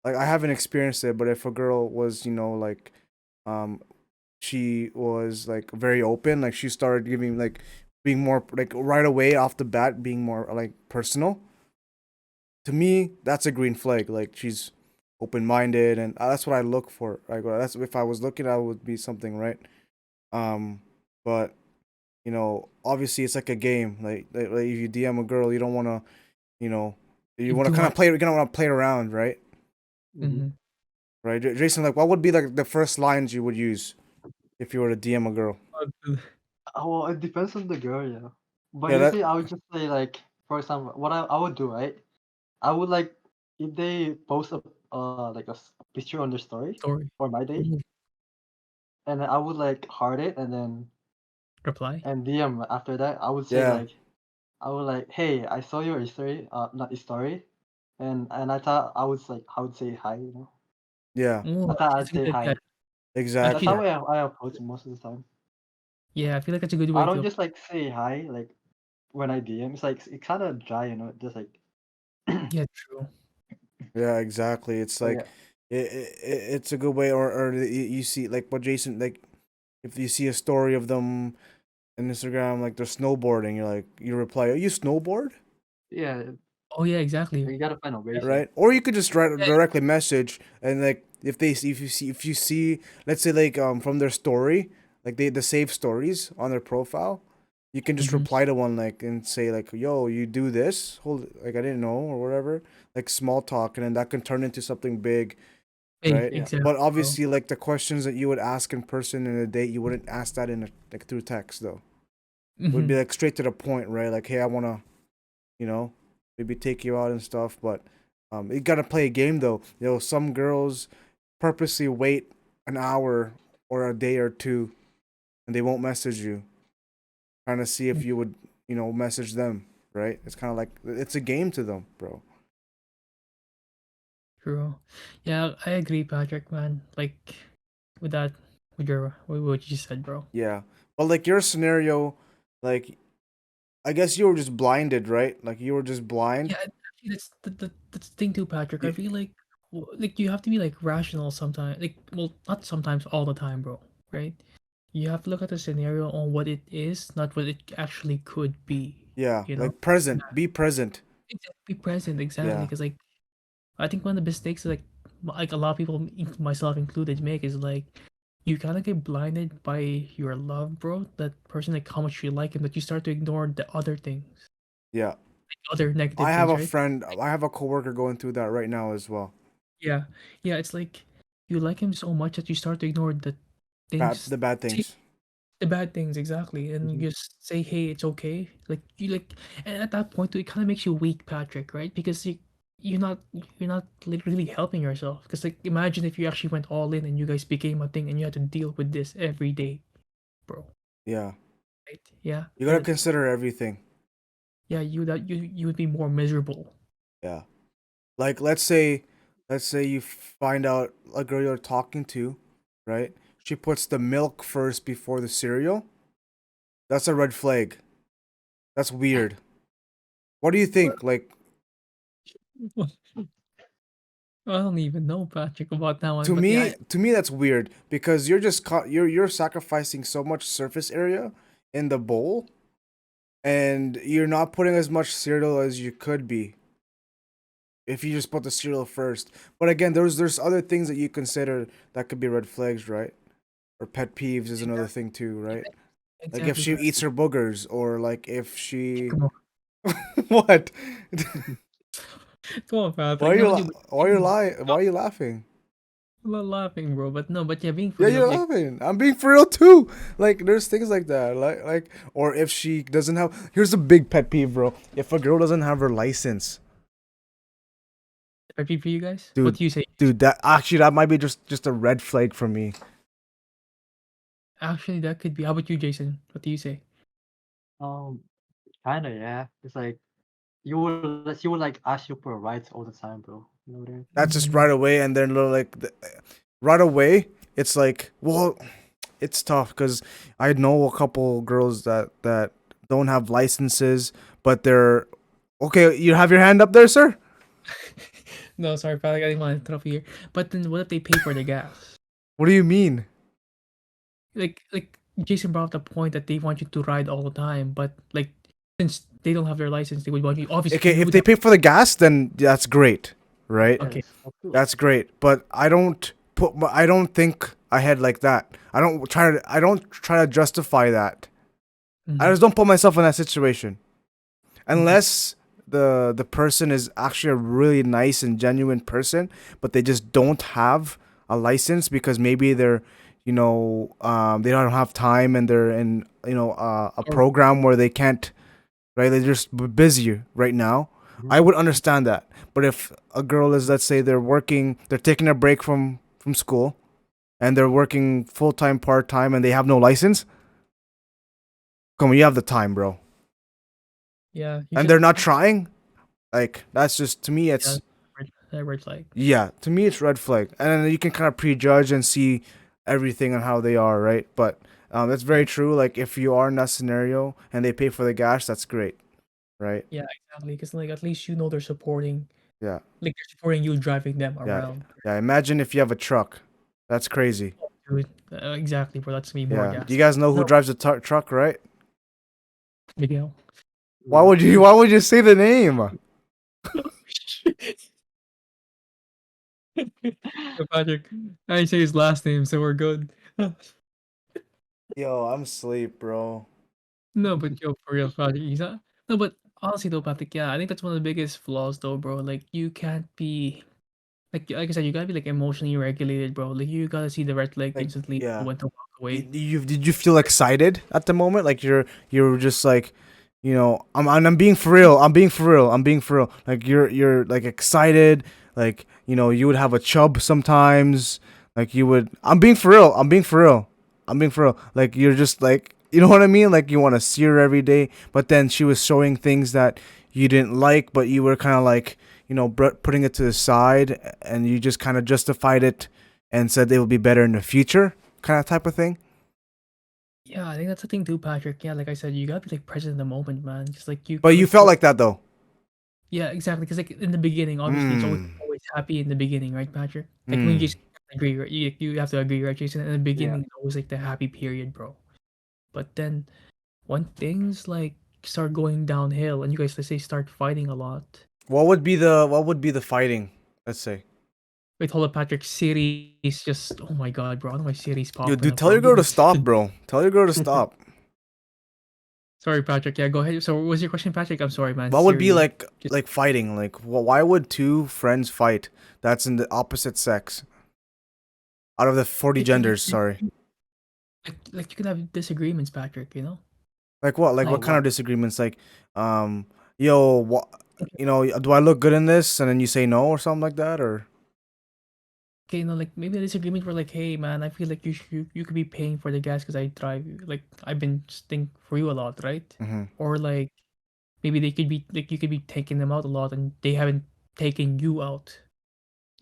like I haven't experienced it, but if a girl was, like, um, she was like very open, like she started giving like being more like right away off the bat, being more like personal. To me, that's a green flag. Like she's open minded, and that's what I look for. Like that's if I was looking, I would be something, right? Um, but obviously it's like a game. Like if you DM a girl, you don't want to, you know, you Give want to too kind of much. play. You kind of want to play around, right? Mm-hmm. Mm-hmm. Right, Jason. Like, what would be like the first lines you would use if you were to DM a girl? Oh, well, it depends on the girl, yeah. But Yeah, that. usually I would just say like, for example, what I would do, right? I would like if they post a picture on their story Story. for my day, Ooh, and then I would like heart it and then reply. and DM after that. I would say Yeah, like hey, I saw your story, not story, and I would say hi, you know. yeah, Oh, I thought it's I'd a say good. Yeah, hi. That's actually, exactly. how I approach it most of the time. yeah. I feel like that's a good I way don't to. just like say hi like when I DM. It's like it's kind of dry, you know. Just like Yeah, true. Yeah, exactly. It's but like yeah, it's a good way, or you see like what Jason, like if you see a story of them on Instagram, like they're snowboarding, you're like, you reply, "Are you snowboard?" yeah. Oh yeah, exactly. You gotta find a way, Yeah, yeah. Right? Or you could just write yeah. directly message, and like if you see, let's say, like from their story, like the save stories on their profile, you can just Mm-hmm. reply to one like and say like, "Yo, you do this? Hold, like I didn't know," or whatever, like small talk, and then that can turn into something big, Big right? Yeah. example, But bro. obviously, like the questions that you would ask in person in a date, you wouldn't ask that in like through text though. It would Mm-hmm. be like straight to the point, right? Like, hey, I wanna, you know, maybe take you out and stuff. But you gotta play a game though. Some girls purposely wait an hour or a day or two, and they won't message you, trying to see if you would, message them. Right? It's kind of like it's a game to them, bro. True. Yeah, I agree, Patrick, man. Like with that, with what you said, bro. Yeah. But like your scenario, like I guess you were just blinded, right? Like you were just blind. Yeah, actually, that's the thing too, Patrick. I Y- feel like like you have to be like rational sometimes. Like, well, not sometimes, all the time, bro. Right? You have to look at the scenario on what it is, not what it actually could be. Yeah, You know? like present. Be present. Be present, exactly. Yeah. Because like I think one of the mistakes like a lot of people, myself included, make is like you kind of get blinded by your love, bro. That person, like how much you like him, that you start to ignore the other things, Yeah. other negative I have things, a right? friend, I have a coworker going through that right now as well. Yeah, yeah. It's like you like him so much that you start to ignore the things, The bad see, things. the bad things, exactly, and Mhm. you just say, "Hey, it's okay." Like you like, and at that point, too, it kind of makes you weak, Patrick, right? Because you're not really helping yourself. Because like, imagine if you actually went all in and you guys became a thing, and you had to deal with this every day, bro. Yeah. Right? Yeah, You gotta consider everything. yeah. You would be more miserable. Yeah. Like let's say you find out a girl you're talking to, right? She puts the milk first before the cereal. That's a red flag. That's weird. What do you What? think? Like I don't even know, Patrick, about that one. to But yeah, me, to me that's weird because you're just you're sacrificing so much surface area in the bowl, and you're not putting as much cereal as you could be if you just put the cereal first. But again, there's other things that you consider that could be red flags, right? Or pet peeves is another exactly, thing too, right? Like if exactly, she Patrick. eats her boogers, or like if she Come on. what? Come on, Patrick. Why are you No, la- dude, why are you lying? Why are you laughing? I'm not laughing, bro. But no, but yeah, being for Yeah, real, you're like laughing. I'm being for real too. Like there's things like that. Or if she doesn't have, here's a big pet peeve, bro. If a girl doesn't have her license, repeat for you guys. What dude, do you say? that might be just a red flag for me. Actually, that could be. How about you, Jason? What do you say? Um, kinda, yeah. It's like she will like ask you for rights all the time, bro. You know what I mean? That's just right away, and then right away, it's like, well, it's tough because I know a couple girls that don't have licenses, but they're okay. You have your hand up there, sir. No, sorry, Patrick. I didn't want to interrupt you here. But then, what if they pay for the gas? What do you mean? Like Jason brought up the point that they want you to ride all the time, but like since they don't have their license, they would want you. Obviously, Okay, you if would they have. pay for the gas, then that's great, right? Okay, Yes, of course. That's great. But I don't think ahead like that. I don't try to justify that. I mhm, just don't put myself in that situation okay, unless the person is actually a really nice and genuine person, but they just don't have a license because maybe they don't have time and they're in a or program where they can't, right? They're just busy right now. I Mhm. would understand that. But if a girl is, let's say, they're taking a break from school and they're working full time, part time, and they have no license, come on, you have the time, bro. yeah, you And should. they're not trying. Like that's just to me, Yeah, it's red flag. yeah, to me it's red flag, and then you can kind of prejudge and see everything on how they are, right? But that's very true. Like if you are in that scenario and they pay for the gas, that's great, right? Yeah, exactly. Because like at least you know they're supporting, Yeah, like they're supporting you driving them yeah, around. yeah. Imagine if you have a truck, that's crazy. Dude, exactly, bro. That's me more Yeah. Do gas. you guys know who No, drives the truck, right? Miguel. Why Yeah. would you? Why would you say the name? So Patrick, I didn't say his last name, so we're good. Yo, I'm asleep, bro. No, but yo, for real, Patrick, he's not. No, but honestly though, Patrick, yeah, I think that's one of the biggest flaws though, bro. Like you can't be like I said, you gotta be like emotionally regulated, bro. Like you gotta see the red flag Like, instantly yeah. when to walk away. Did you feel excited at the moment? Like you're just like, I'm being for real. I'm being for real. I'm being for real. Like you're like excited. Like you would have a chub sometimes. Like you would. I'm being for real. I'm being for real. I'm being for real. Like you're just like you know what I mean. Like you want to see her every day, but then she was showing things that you didn't like, but you were kind of like putting it to the side, and you just kind of justified it and said it will be better in the future, kind of type of thing. Yeah, I think that's the thing too, Patrick. Yeah, like I said, you gotta be like present in the moment, man. Just like you But you like felt like that though. yeah, exactly. Because like in the beginning, obviously it's always Hmm. always happy in the beginning, right, Patrick? Like when you Hmm. just agree, right? You have to agree, right, Jason? In the Yeah. beginning, it's always like the happy period, bro. But then when things like start going downhill and you guys let's say start fighting a lot. What would be the fighting? Let's say. Wait, hold up, Patrick. Siri's just oh my god, bro. I don't know why Siri's Yo, popping dude, up, tell bro. your Give girl me to a stop, second. bro. Tell your girl to stop. Sorry, Patrick. Yeah, go ahead. So what was your question, Patrick? I'm sorry, man. What would be Siri like just like fighting? Like, why would two friends fight? That's in the opposite sex. Out of the 40 like, genders, sorry. like you can have disagreements, Patrick, you know? Like what? Like Like what About kind what? of disagreements? Like, yo, what? Do I look good in this? And then you say no or something like that, or. okay, like maybe a disagreement where like, hey man, I feel like you could be paying for the gas because I drive like I've been staying for you a lot, right? Mm-hmm. Or like maybe they could be like you could be taking them out a lot and they haven't taken you out.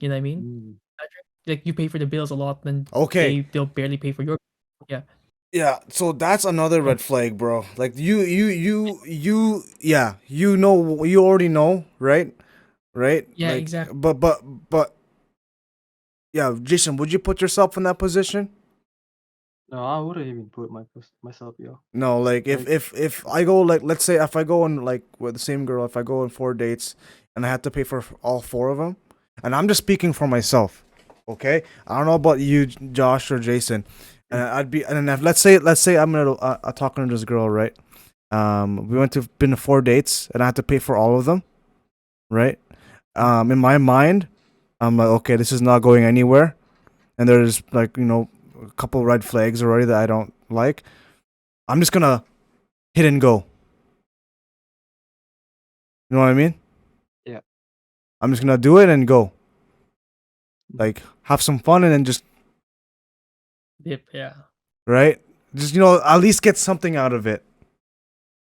You know what I mean? Mm. Patrick? Like you pay for the bills a lot, then Okay. they'll barely pay for your yeah. Yeah, so that's another Oh, red flag, bro. Like yeah, you already know, right? Right? yeah, Like, exactly. but, yeah, Jason, would you put yourself in that position? No, I wouldn't even put myself, yo. No, like if Like, if if I go like let's say if I go on like with the same girl, if I go on 4 dates and I had to pay for all four of them, and I'm just speaking for myself, okay? I don't know about you, Josh or Jason, and I'd be and then if, let's say I'm talking to this girl, right? We went to been to 4 dates and I had to pay for all of them, right? in my mind, I'm like, okay, this is not going anywhere, and there's like a couple red flags already that I don't like. I'm just gonna hit and go. You know what I mean? Yeah. I'm just gonna do it and go. Mhm. Like have some fun and then just Yep. Yeah. right. Just at least get something out of it.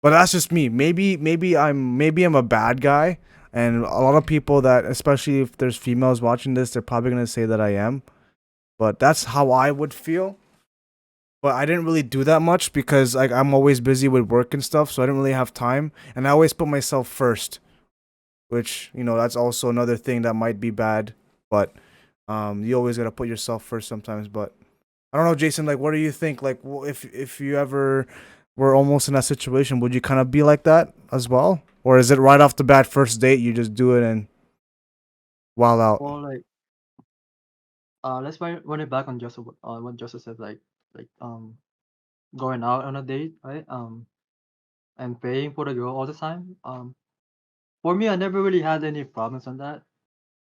But that's just me. Maybe I'm a bad guy, and a lot of people that, especially if there's females watching this, they're probably gonna say that I am. But that's how I would feel. But I didn't really do that much because like I'm always busy with work and stuff, so I didn't really have time, and I always put myself first, which that's also another thing that might be bad. But you always gotta put yourself first sometimes. But I don't know, Jason. Like, what do you think? Like, if you ever were almost in that situation, would you kind of be like that as well, or is it right off the bat, first date, you just do it and wild out? Well, like, let's run it back on Joseph. What Joseph said, like going out on a date, right? And paying for the girl all the time. For me, I never really had any problems on that.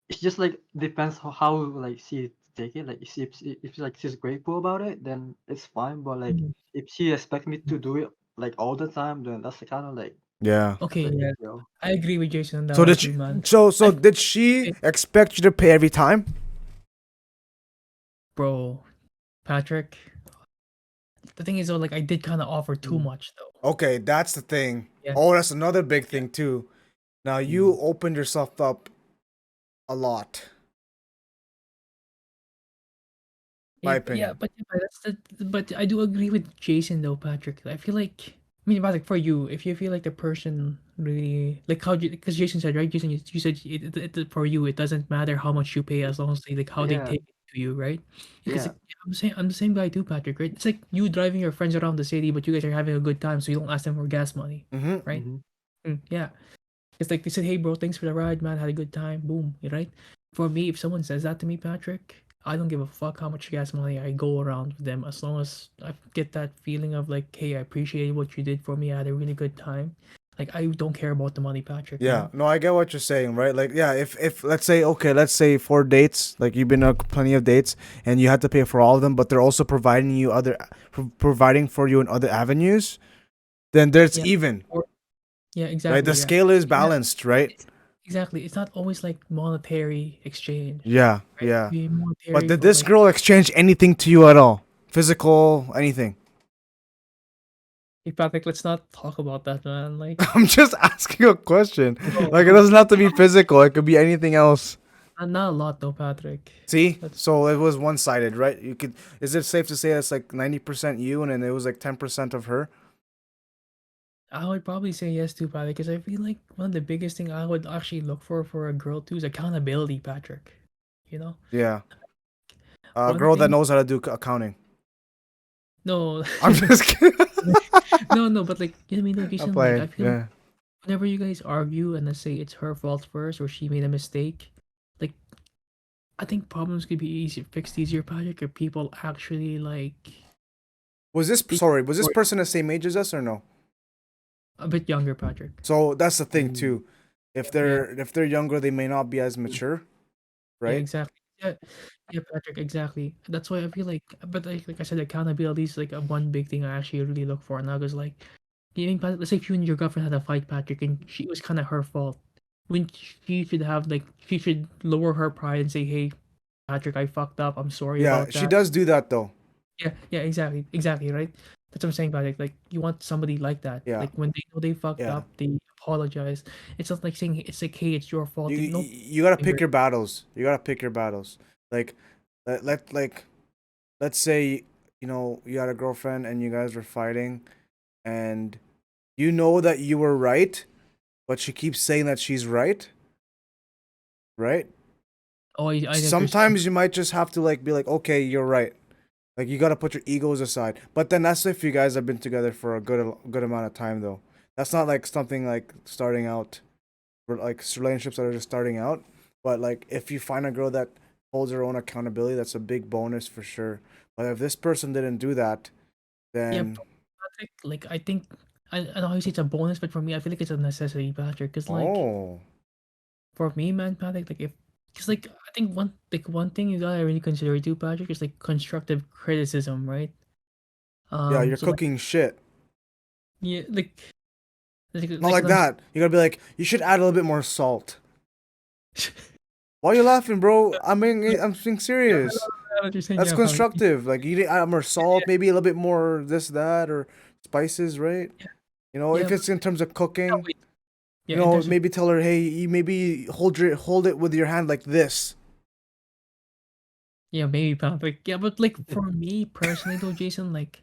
It's just like depends how like she take it. Like if like she's grateful about it, then it's fine. But like Mhm. if she expects me to do it like all the time, then that's kind of like Yeah. that's Okay. a Yeah. deal. I agree with Jason on that So one did you? too, man. So I did she okay, expect you to pay every time? bro, Patrick. The thing is though, like I did kind of offer too Mm, much though. Okay, that's the thing. Yeah. Oh, that's another big Yeah. thing too. Now mm, you opened yourself up a lot, my Yeah, opinion. but that's but I do agree with Jason though, Patrick. I feel like I mean, Patrick, for you, if you feel like the person really like how because Jason said right, Jason, you said for you it doesn't matter how much you pay as long as they like how they yeah, take it to you, right? Because yeah. like, I'm the same guy too, Patrick. Right? It's like you driving your friends around the city, but you guys are having a good time, so you don't ask them for gas money, Mm-hmm. right? Mm-hmm. Yeah. It's like they said, "Hey, bro, thanks for the ride, man. Had a good time." Boom, right? For me, if someone says that to me, Patrick, I don't give a fuck how much gas money I go around with them, as long as I get that feeling of like, "Hey, I appreciate what you did for me. I had a really good time." Like I don't care about the money, Patrick, Yeah, man. no, I get what you're saying, right? Like, yeah, if let's say 4 dates, like you've been on plenty of dates, and you had to pay for all of them, but they're also providing for you in other avenues, then there's Yeah. even, Or yeah, right? The exactly. Yeah. scale is Yeah. balanced, right? Exactly. It's not always like monetary exchange, Yeah, right? It yeah. could be But monetary, did but this like girl exchange anything to you at all? Physical, anything? hey, Patrick, let's not talk about that, man. Like, I'm just asking a question. bro, Like, it doesn't have to be physical. It could be anything else. not a lot though, Patrick. See, That's so it was one sided, right? You could. Is it safe to say it's like 90% you, and then it was like 10% of her? I would probably say yes to Patrick because I feel like one of the biggest thing I would actually look for a girl too is accountability, Patrick. You know, Yeah, a one girl that thing. knows how to do accounting. No, I'm just kidding. no, but like you know, I mean, no, I'm Jason. Like I playing. feel like Yeah. whenever you guys argue and let's say it's her fault first or she made a mistake, like I think problems could be easier fixed easier, Patrick, if people actually like Was this be sorry? Was this or person the same age as us or no? a bit younger, Patrick. So that's the thing Mm, too. If Yeah, they're younger, they may not be as mature, yeah, right? exactly. Yeah, yeah, Patrick, exactly. That's why I feel like, but like I said, accountability is like a one big thing I actually really look for now. Because like, you know, let's say if you and your girlfriend had a fight, Patrick, and she was kind of her fault. When she should have like, she should lower her pride and say, "Hey, Patrick, I fucked up. I'm sorry Yeah, about she that." does do that though. Yeah, yeah, exactly, exactly, right. That's what I'm saying, Patrick. Like, you want somebody like that. Yeah, Like when they know they fucked yeah. up, they apologize. It's not like saying it's like, "Hey, it's your fault." No, You gotta pick your battles. You gotta pick your battles. Like, like let's say you had a girlfriend and you guys were fighting, and you know that you were right, but she keeps saying that she's right, right? oh, I understand. Sometimes you might just have to like be like, okay, you're right. Like you gotta put your egos aside. But then that's if you guys have been together for a good amount of time though. That's not like something like starting out, for like relationships that are just starting out. But like if you find a girl that holds her own accountability, that's a big bonus for sure. But if this person didn't do that, Yeah, then Patrick, like I think I know how you say it's a bonus, but for me, I feel like it's a necessity, Patrick. Because like oh, for me, man, Patrick, like if because I think one thing you gotta really consider too, Patrick, is like constructive criticism, right? Yeah, you're So like cooking shit. yeah, Not like like sometimes that. You gotta be like, you should add a little bit more salt. Why are you laughing, bro? I mean, I'm being yeah, serious. I know what you're saying, That's yeah, Patrick. constructive. Like you need to add more salt, maybe a little bit more this, that, or spices, right? Yeah, You know, yeah, if but it's in terms of no, cooking, wait, you yeah, in know, terms of maybe tell her, hey, you maybe hold it with your hand like this. yeah, maybe Patrick, yeah, but like for me personally though, Jason, like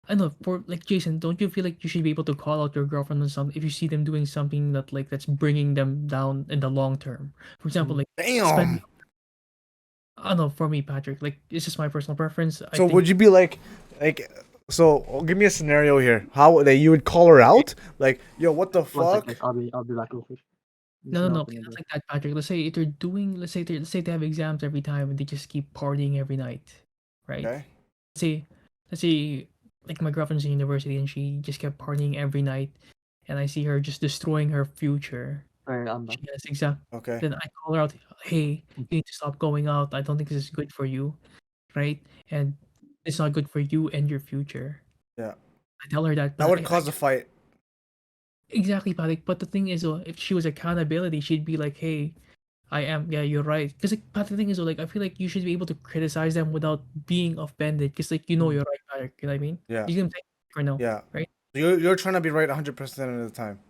I know for like Jason, don't you feel like you should be able to call out your girlfriend on something if you see them doing something that's bringing them down in the long term? For example, Mm. like spend Damn. I don't know, for me, Patrick, like it's just my personal preference. I So think would you be like, so give me a scenario here. How that you would call her out? Like, yo, what the One sec, fuck? guys. I'll be back real quick. I'm just no, gonna no, open okay, the not door. like that, Patrick. Let's say if they're doing, let's say they have exams every time and they just keep partying every night, right? Okay. Let's say, let's say, like my girlfriend's in university and she just kept partying every night, and I see her just destroying her future. Alright, I'm back. She has exam. Okay. Then I call her out. Hey, you need to stop going out. I don't think this is good for you, right? And it's not good for you and your future. Yeah. I tell her that, That but would cause a fight. exactly, Patrick. But the thing is, if she was accountability, she'd be like, "Hey, I am. Yeah, you're right." Because like, but the thing is, like, I feel like you should be able to criticize them without being offended. Because like, Mm. you're right, Patrick. You know what I mean? Yeah. You can say or no, Yeah. right? You're trying to be right 100% of the time.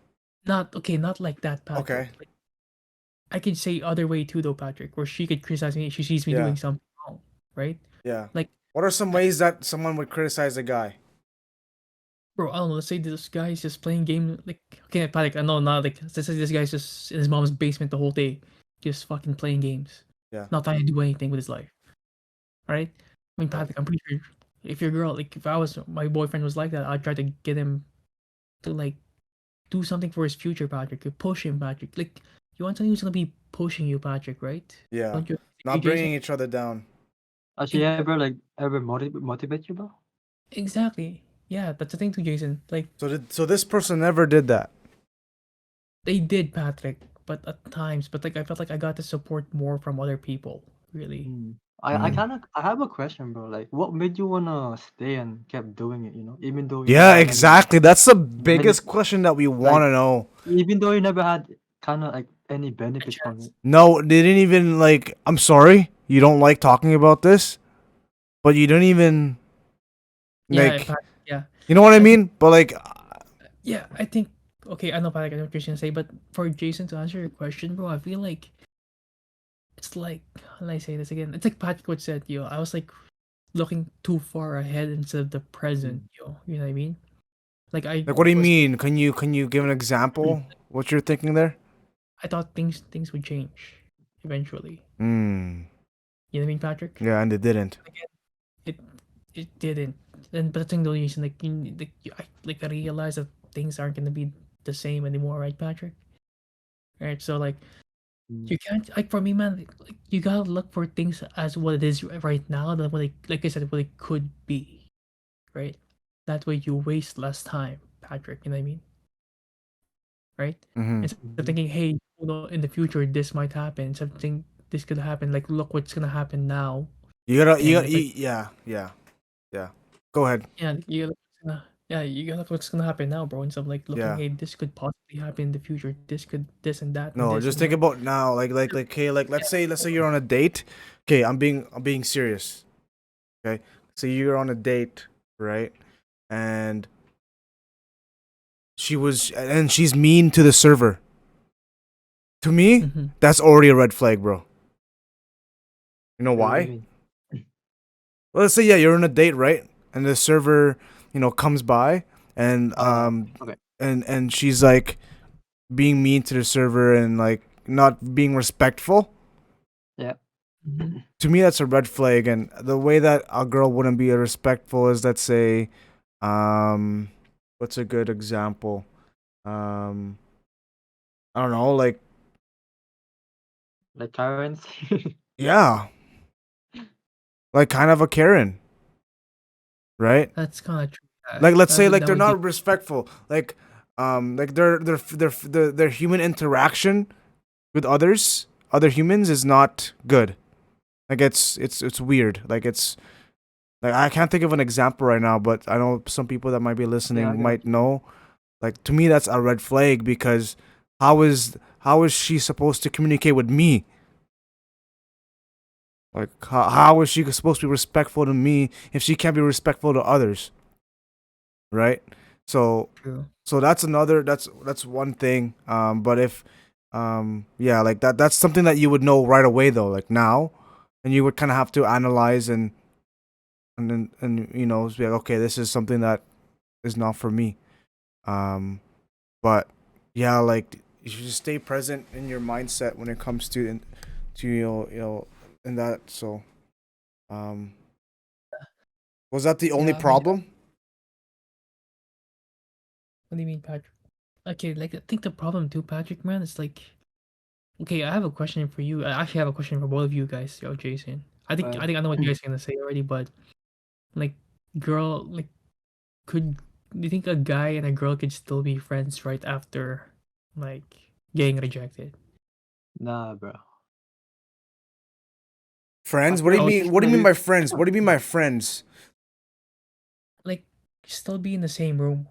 Not okay. Not like that, Okay. Patrick. Like, I could say other way too, though, Patrick. Where she could criticize me if she sees me Yeah. doing something wrong, right? Yeah. Like, What are some I, ways that someone would criticize a guy? bro, I don't know. Let's say this guy's just playing game. Like, okay, Patrick. I know not like. Let's say this guy's just in his mom's basement the whole day, just fucking playing games, Yeah. not trying to do anything with his life. Right? I mean, Yeah. Patrick, I'm pretty sure if your girl, like, if I was my boyfriend was like that, I'd try to get him to like do something for his future, Patrick. You push him, Patrick. Like, you want something who's gonna be pushing you, Patrick, right? Yeah. Don't you agree, Not Jason? bringing each other down. Has she Exactly. ever motivate you, bro? Exactly. Yeah, that's the thing too, Jason. Like, So this person never did that. they did, Patrick, but at times, but like I felt like I got the support more from other people. Really. Mm. Mm. I have a question, bro. Like, what made you wanna stay and kept doing it? You know, even though you Yeah, never had exactly. That's the benefit, biggest question that we want like, to know. even though you never had kind of like any A benefits from chance. it. No, they didn't even like. I'm sorry, you don't like talking about this, but you don't even Yeah, like. Patrick, yeah. You know what I I think mean? But like, yeah, I think okay, I know Patrick, I know what you're gonna say, but for Jason to answer your question, bro, I feel like it's like how do I say this again? It's like Patrick would said, yo. I was like looking too far ahead instead of the present, Mm. yo. You know what I mean? Like I what do you was, mean? Can you give an example? What you're thinking there? I thought things would change eventually. Hmm. You know what I mean, Patrick? Yeah, and they didn't. Again, it it didn't. And but the thing though, Jason, I realized that things aren't gonna be the same anymore, right, Patrick? Right. So like Mm. you can't like for me, man. Like you gotta look for things as what it is right now than what it, like I said, what it could be, right? That way you waste less time, Patrick. You know what I mean, right? Mm-hmm. Instead of Mhm. thinking, hey, in the future this might happen, something this could happen. Like look what's gonna happen now, You and gotta, yeah, yeah, yeah. Go ahead. yeah, you gotta look what's gonna happen now, bro. Instead of like looking, Yeah. hey, this could possibly happen in the future. This and that and No, this just and think that. about now. Like, okay, like let's say you're on a date. Okay, I'm being serious. Okay, so you're on a date, right? And she's mean to the server. To me, Mm-hmm. that's already a red flag, bro. You know Wait, what do you why? mean? Well, let's say yeah, you're on a date, right? And the server, comes by and Okay. and she's like being mean to the server and like not being respectful. Yeah. Mm-hmm. To me, that's a red flag. And the way that a girl wouldn't be respectful is, let's say, um, what's a good example? Um, I don't know, like, Like currents. yeah, like kind of a Karen, right? That's kind of true. Like, let's say, like That they're would be not respectful, like their human interaction with other humans is not good. Like it's weird. Like I can't think of an example right now, but I know some people that might be Yeah, I listening got might you. know. Like to me, that's a red flag because how is she supposed to communicate with me? Like how is she supposed to be respectful to me if she can't be respectful to others? Right? So True. so that's one thing. But if yeah, like that's something that you would know right away though, like now, and you would kind of have to analyze and then and be like, okay, this is something that is not for me. Um, but yeah, like you should just stay present in your mindset when it comes to in that. So um, was that the only Yeah, I mean, problem? what do you mean, Patrick? Okay, like I think the problem too, Patrick, man, is like, okay, I have a question for you. I actually have a question for both of you guys, yo, Jason. I But think I know what you guys are gonna say already, but like, girl, like, could do you think a guy and a girl could still be friends right after, like, getting rejected? nah, bro. I Friends? What feel do you like Oh, you mean? just What do wanna you mean be. by friends? What do you mean by friends? like, still be in the same room,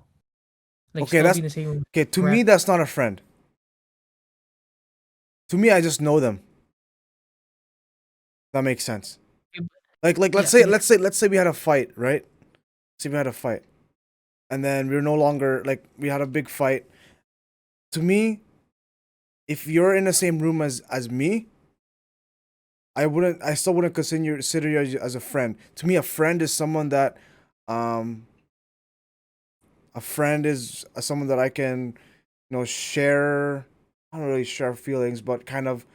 like, Okay, still be that's in the same room, okay. To me, correct? that's not a friend. To me, I just know them. That makes sense. Yeah, Like yeah, I get let's say we had a fight, right? Say we had a fight, and then we're no longer like we had a big fight. To me, if you're in the same room as me, I still wouldn't consider you as a friend. To me, a friend is someone that, um, a friend is someone that I can, share. I don't really share feelings, but kind of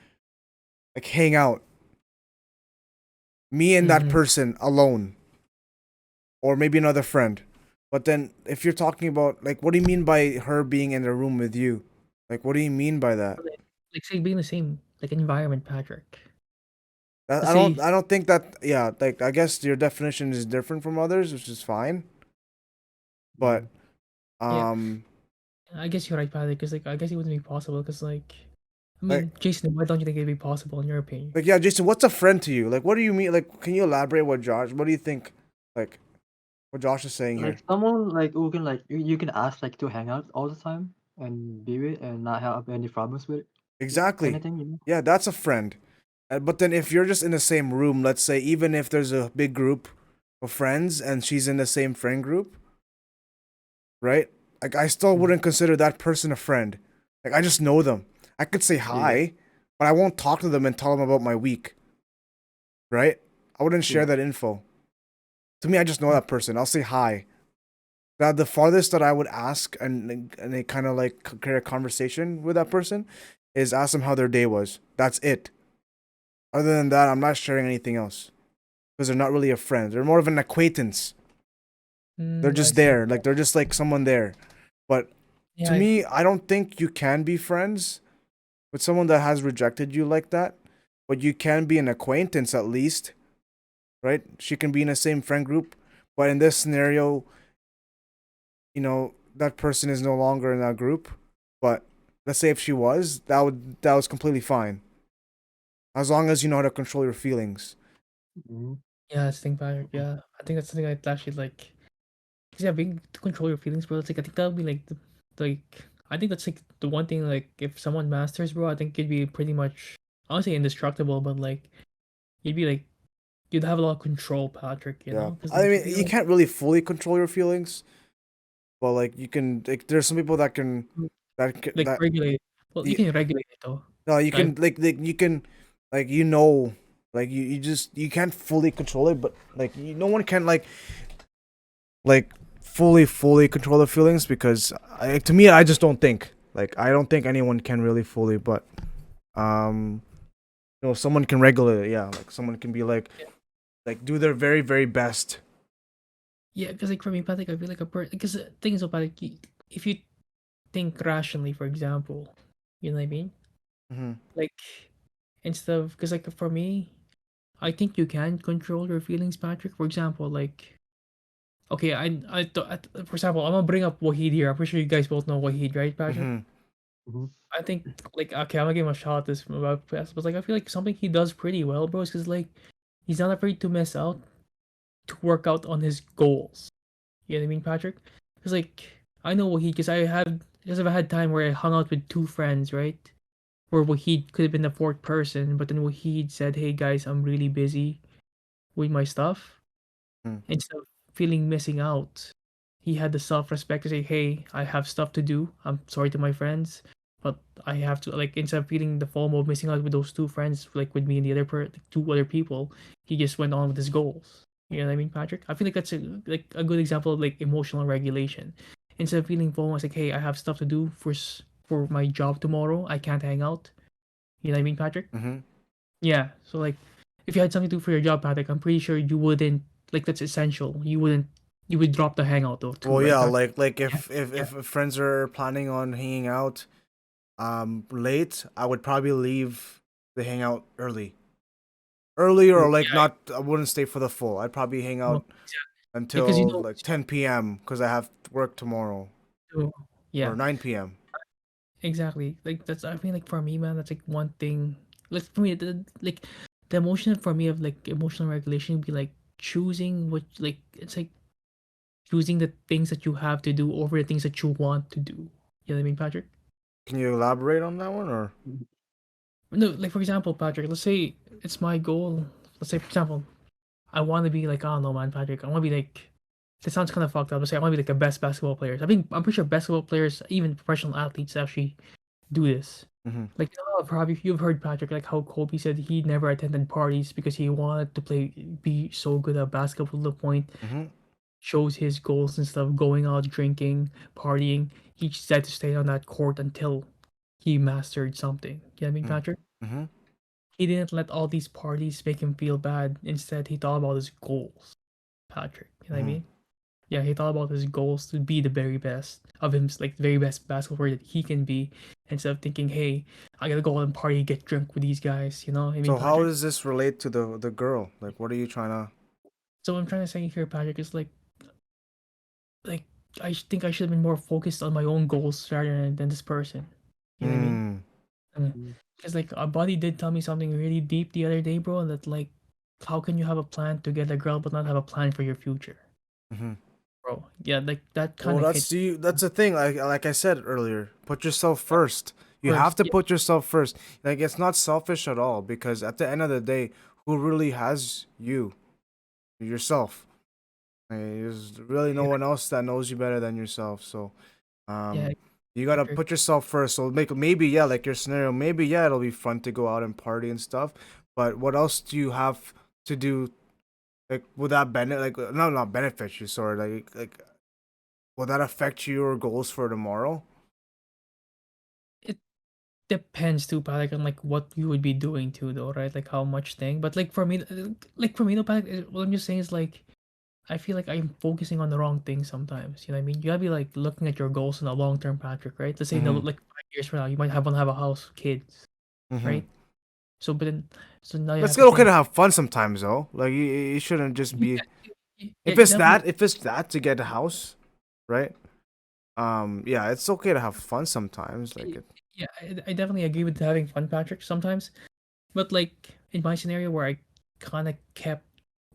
like hang out. Me and that Mhm. person alone, or maybe another friend. But then, if you're talking about like, what do you mean by her being in the room with you? Like, what do you mean by that? Like, say, be in the same, like, environment, Patrick. I Let's I don't say I don't think that. Yeah, like I guess your definition is different from others, which is fine. But Mhm. yeah, um, I guess you're right, Patrick, 'cause, like, I guess it wouldn't be possible, 'cause, like, I like mean, Jason, why don't you think it'd be possible in your opinion? Like, yeah, Jason, what's a friend to you? Like, what do you mean? Like, can you elaborate what do you think, like, what Josh is saying Like here? someone like who can like you can ask like to hang out all the time and be with and not have any problems with Exactly. anything, you know? Yeah, that's a friend. But then if you're just in the same room, let's say, even if there's a big group of friends and she's in the same friend group, right? Like, I still Mhm. wouldn't consider that person a friend. Like, I just know them. I could say Yeah, hi, but I won't talk to them and tell them about my week, right? I wouldn't share yeah. that info. To me, I just know that person. I'll say hi. That the farthest that I would ask and they kind of like create a conversation with that person is ask them how their day was. That's it. Other than that, I'm not sharing anything else because they're not really a friend. They're more of an acquaintance. They're I just see. there, like they're just like someone there. But Yeah, to me, I don't think you can be friends with someone that has rejected you like that. But you can be an acquaintance at least, right? She can be in the same friend group, but in this scenario, that person is no longer in that group. But let's say if she was, that was completely fine. As long as you know how to control your feelings. Mhm. yeah, that's the thing, Patrick. Yeah, I think that's something I'd actually like. 'Cause yeah, being to control your feelings, bro. It's like I think that would be like like I think that's like the one thing. Like, if someone masters, bro, I think you'd be pretty much, I won't say indestructible, but like you'd be like you'd have a lot of control, Patrick. You Yeah. know, because I like mean, if you you can't really fully control your feelings, but like you can like there's some people that can like that regulate, well, you y- can regulate it though. no, you Like, can you can like like you just you can't fully control it, but like no one can like fully control their feelings because to me I just don't think like I don't think anyone can really fully, but um someone can regulate it. Yeah, like someone can be like do their very very best. yeah, because like for me, Patrick, I feel like a person. Because the thing is about like, if you think rationally, for example, you know what I mean? Hmm. Like, instead of, because like for me, I think you can control your feelings, Patrick. For example, like, okay, for example, I'm gonna bring up Wahid here. I'm pretty sure you guys both know Wahid, right, Patrick? Hmm. Mhm. I think like okay, I'm gonna give him a shot at this about Pest, but like I feel like something he does pretty well, bro, is because like he's not afraid to miss out to work out on his goals. You know what I mean, Patrick? Because like I know Wahid, because I've had time where I hung out with two friends, right? Where Wahid could have been the fourth person, but then Wahid said, "Hey guys, I'm really busy with my stuff." Mm. Instead of feeling missing out, he had the self-respect to say, "Hey, I have stuff to do. I'm sorry to my friends, but I have to like." Instead of feeling the FOMO of missing out with those two friends, like with me and the two other people, he just went on with his goals. You know what I mean, Patrick? I feel like that's a good example of like emotional regulation. Instead of feeling FOMO, it's like, "Hey, I have stuff to do for my job tomorrow. I can't hang out." You know what I mean, Patrick? Mm-hmm. Yeah. So like, if you had something to do for your job, Patrick, I'm pretty sure you wouldn't like that's essential. You would drop the hangout though too, Well, right, yeah, Patrick? like Yeah. Yeah. if friends are planning on hanging out late, I would probably leave the hangout early, True. or like Yeah. not. I wouldn't stay for the full. I'd probably hang Well, out exactly. Because until like 10 p.m. because I have work tomorrow, so, or yeah, 9 p.m. exactly. Like that's I mean like for me, man, that's like one thing. Like for me, like the emotion for me of like emotional regulation would be like choosing what like it's like choosing the things that you have to do over the things that you want to do. You know what I mean, Patrick? Can you elaborate on that one, or? Mhm. No, like for example, Patrick, let's say it's my goal. Let's say, for example, I want to be like, I don't know, man, Patrick. I want to be like, it sounds kind of fucked up. Let's say I want to be like the best basketball players. I mean, I'm pretty sure basketball players, even professional athletes, actually do this. Mm-hmm. Like, probably you've heard Patrick, like how Kobe said he never attended parties because he wanted to be so good at basketball to the point, Mm-hmm. shows his goals and stuff, going out, drinking, partying. He said to stay on that court until he mastered something. You know what I mean, Patrick? Mm-hmm. He didn't let all these parties make him feel bad. Instead, he thought about his goals, Patrick. You know what I Mm-hmm. mean? Yeah, he thought about his goals to be the very best of him, like the very best basketball player that he can be, instead of thinking, "Hey, I gotta go out and party, get drunk with these guys." You know what I mean, So how Patrick? does this relate to the girl? Like, what are you trying to? So what I'm trying to say here, Patrick, is like I think I should have been more focused on my own goals rather than this person. You know what I mean? Mm. Mhm. Because like our buddy did tell me something really deep the other day, bro. That like, how can you have a plan to get a girl but not have a plan for your future, Mm-hmm. bro? Yeah, like that Well, kind of hit that's the thing. Like I said earlier, put yourself first. You have first. to Yeah, put yourself first. Like, it's not selfish at all, because at the end of the day, who really has you? Yourself. Like, there's really no yeah, one else that knows you better than yourself. So, yeah, um, you gotta Patrick. put yourself first. So maybe, yeah, like your scenario, maybe, yeah, it'll be fun to go out and party and stuff. But what else do you have to do? Like, would that not benefit you? Sorry, like will that affect your goals for tomorrow? It depends too, Patrick, on like what you would be doing too, though, right? Like how much thing. But like for me, though, Patrick, what I'm just saying is like I feel like I'm focusing on the wrong thing sometimes. You know what I mean? You gotta be like looking at your goals in the long term, Patrick, right? Let's say in the Mm-hmm. like 5 years from now, you might have want to have a house, kids, Mm-hmm. right? So, but then, so now you It's have to okay to think. have fun sometimes, though. Like, you shouldn't just Yeah, be. yeah, definitely. If it's that to get a house, right? Yeah, it's okay to have fun sometimes. Like it. Yeah, I definitely agree with having fun, Patrick, sometimes. But like in my scenario where I kind of kept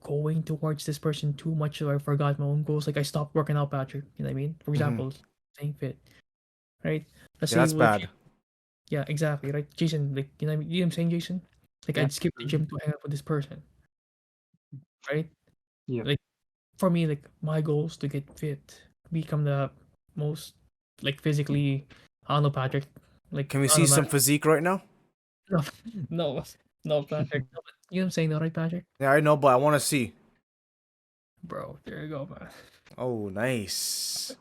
going towards this person too much, so I forgot my own goals. Like I stopped working out, Patrick. You know what I mean? For Mm-hmm. example, staying fit, right? Let's Yeah, say, that's well, if you, bad. yeah, exactly, right? Jason, like you know what I'm saying, Jason? Like Yeah. I'd skip the True. gym to hang out with this person, right? Yeah. Like for me, like my goal is to get fit, become the most like physically. I don't know, Patrick. Like Can we I see don't know, man. some physique right now? No, no, no, Patrick. No, but you know what I'm saying, though, right, Patrick? Yeah, I know, but I want to see. Bro, there you go, man. Oh, nice.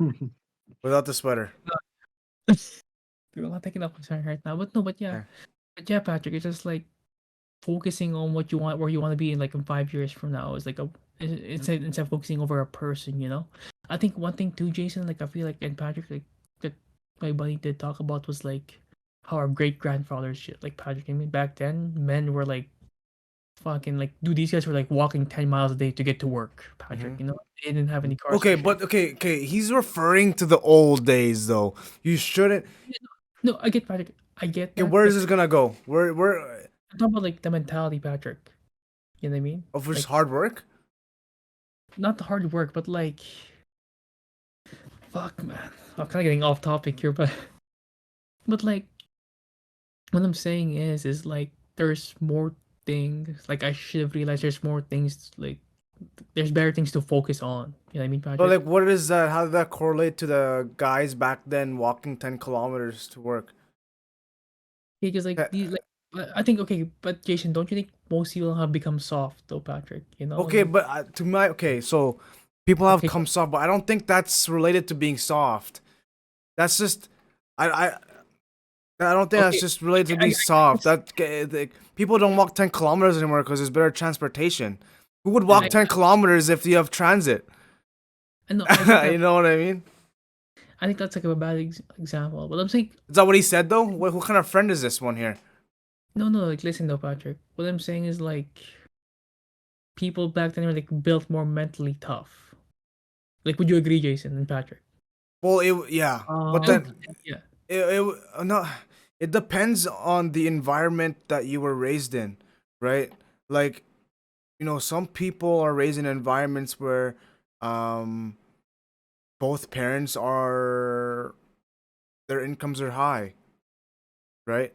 Without the sweater. Dude, I'm not taking up concern right now, but no, Yeah. but yeah, Patrick. It's just like focusing on what you want, where you want to be in like in 5 years from now. Is like instead of focusing over a person, you know. I think one thing too, Jason. Like I feel like and Patrick, like that my buddy did talk about was like how our great grandfathers shit. Like Patrick, I mean, back then men were like fucking like dude, these guys were like walking 10 miles a day to get to work, Patrick. Mm-hmm. You know, they didn't have any cars Okay, for shit. but okay. He's referring to the old days, though. You shouldn't. No, I get Patrick. I get Okay, that, where is but this gonna go? Where I'm talking about like the mentality, Patrick. You know what I mean? of his Like hard work? not the hard work, but like fuck, man. I'm kind of getting off topic here, but like what I'm saying is like there's more things. Like I should have realized there's more things. Like there's better things to focus on. You know what I mean, But Patrick? like, what is that? How did that correlate to the guys back then walking 10 kilometers to work? Because like Uh, these like I think okay, but Jason, don't you think most people have become soft though, Patrick? You know, Okay, like but so people have okay, come soft, but I don't think that's related to being soft. That's just I I I don't think that's okay, just related to I being soft. guess People don't walk 10 kilometers anymore because there's better transportation. Who would I walk 10 kilometers if you have transit? I know I get that. You know what I mean? I think that's like a bad example. But I'm saying Is that what he said though? What kind of friend is this one here? no, like listen though, Patrick. What I'm saying is like people back then were like built more mentally tough. Like, would you agree, Jason and Patrick? Well, yeah, but No, then yeah. no, it depends on the environment that you were raised in, right? Like, some people are raised in environments where um both parents are their incomes are high, right?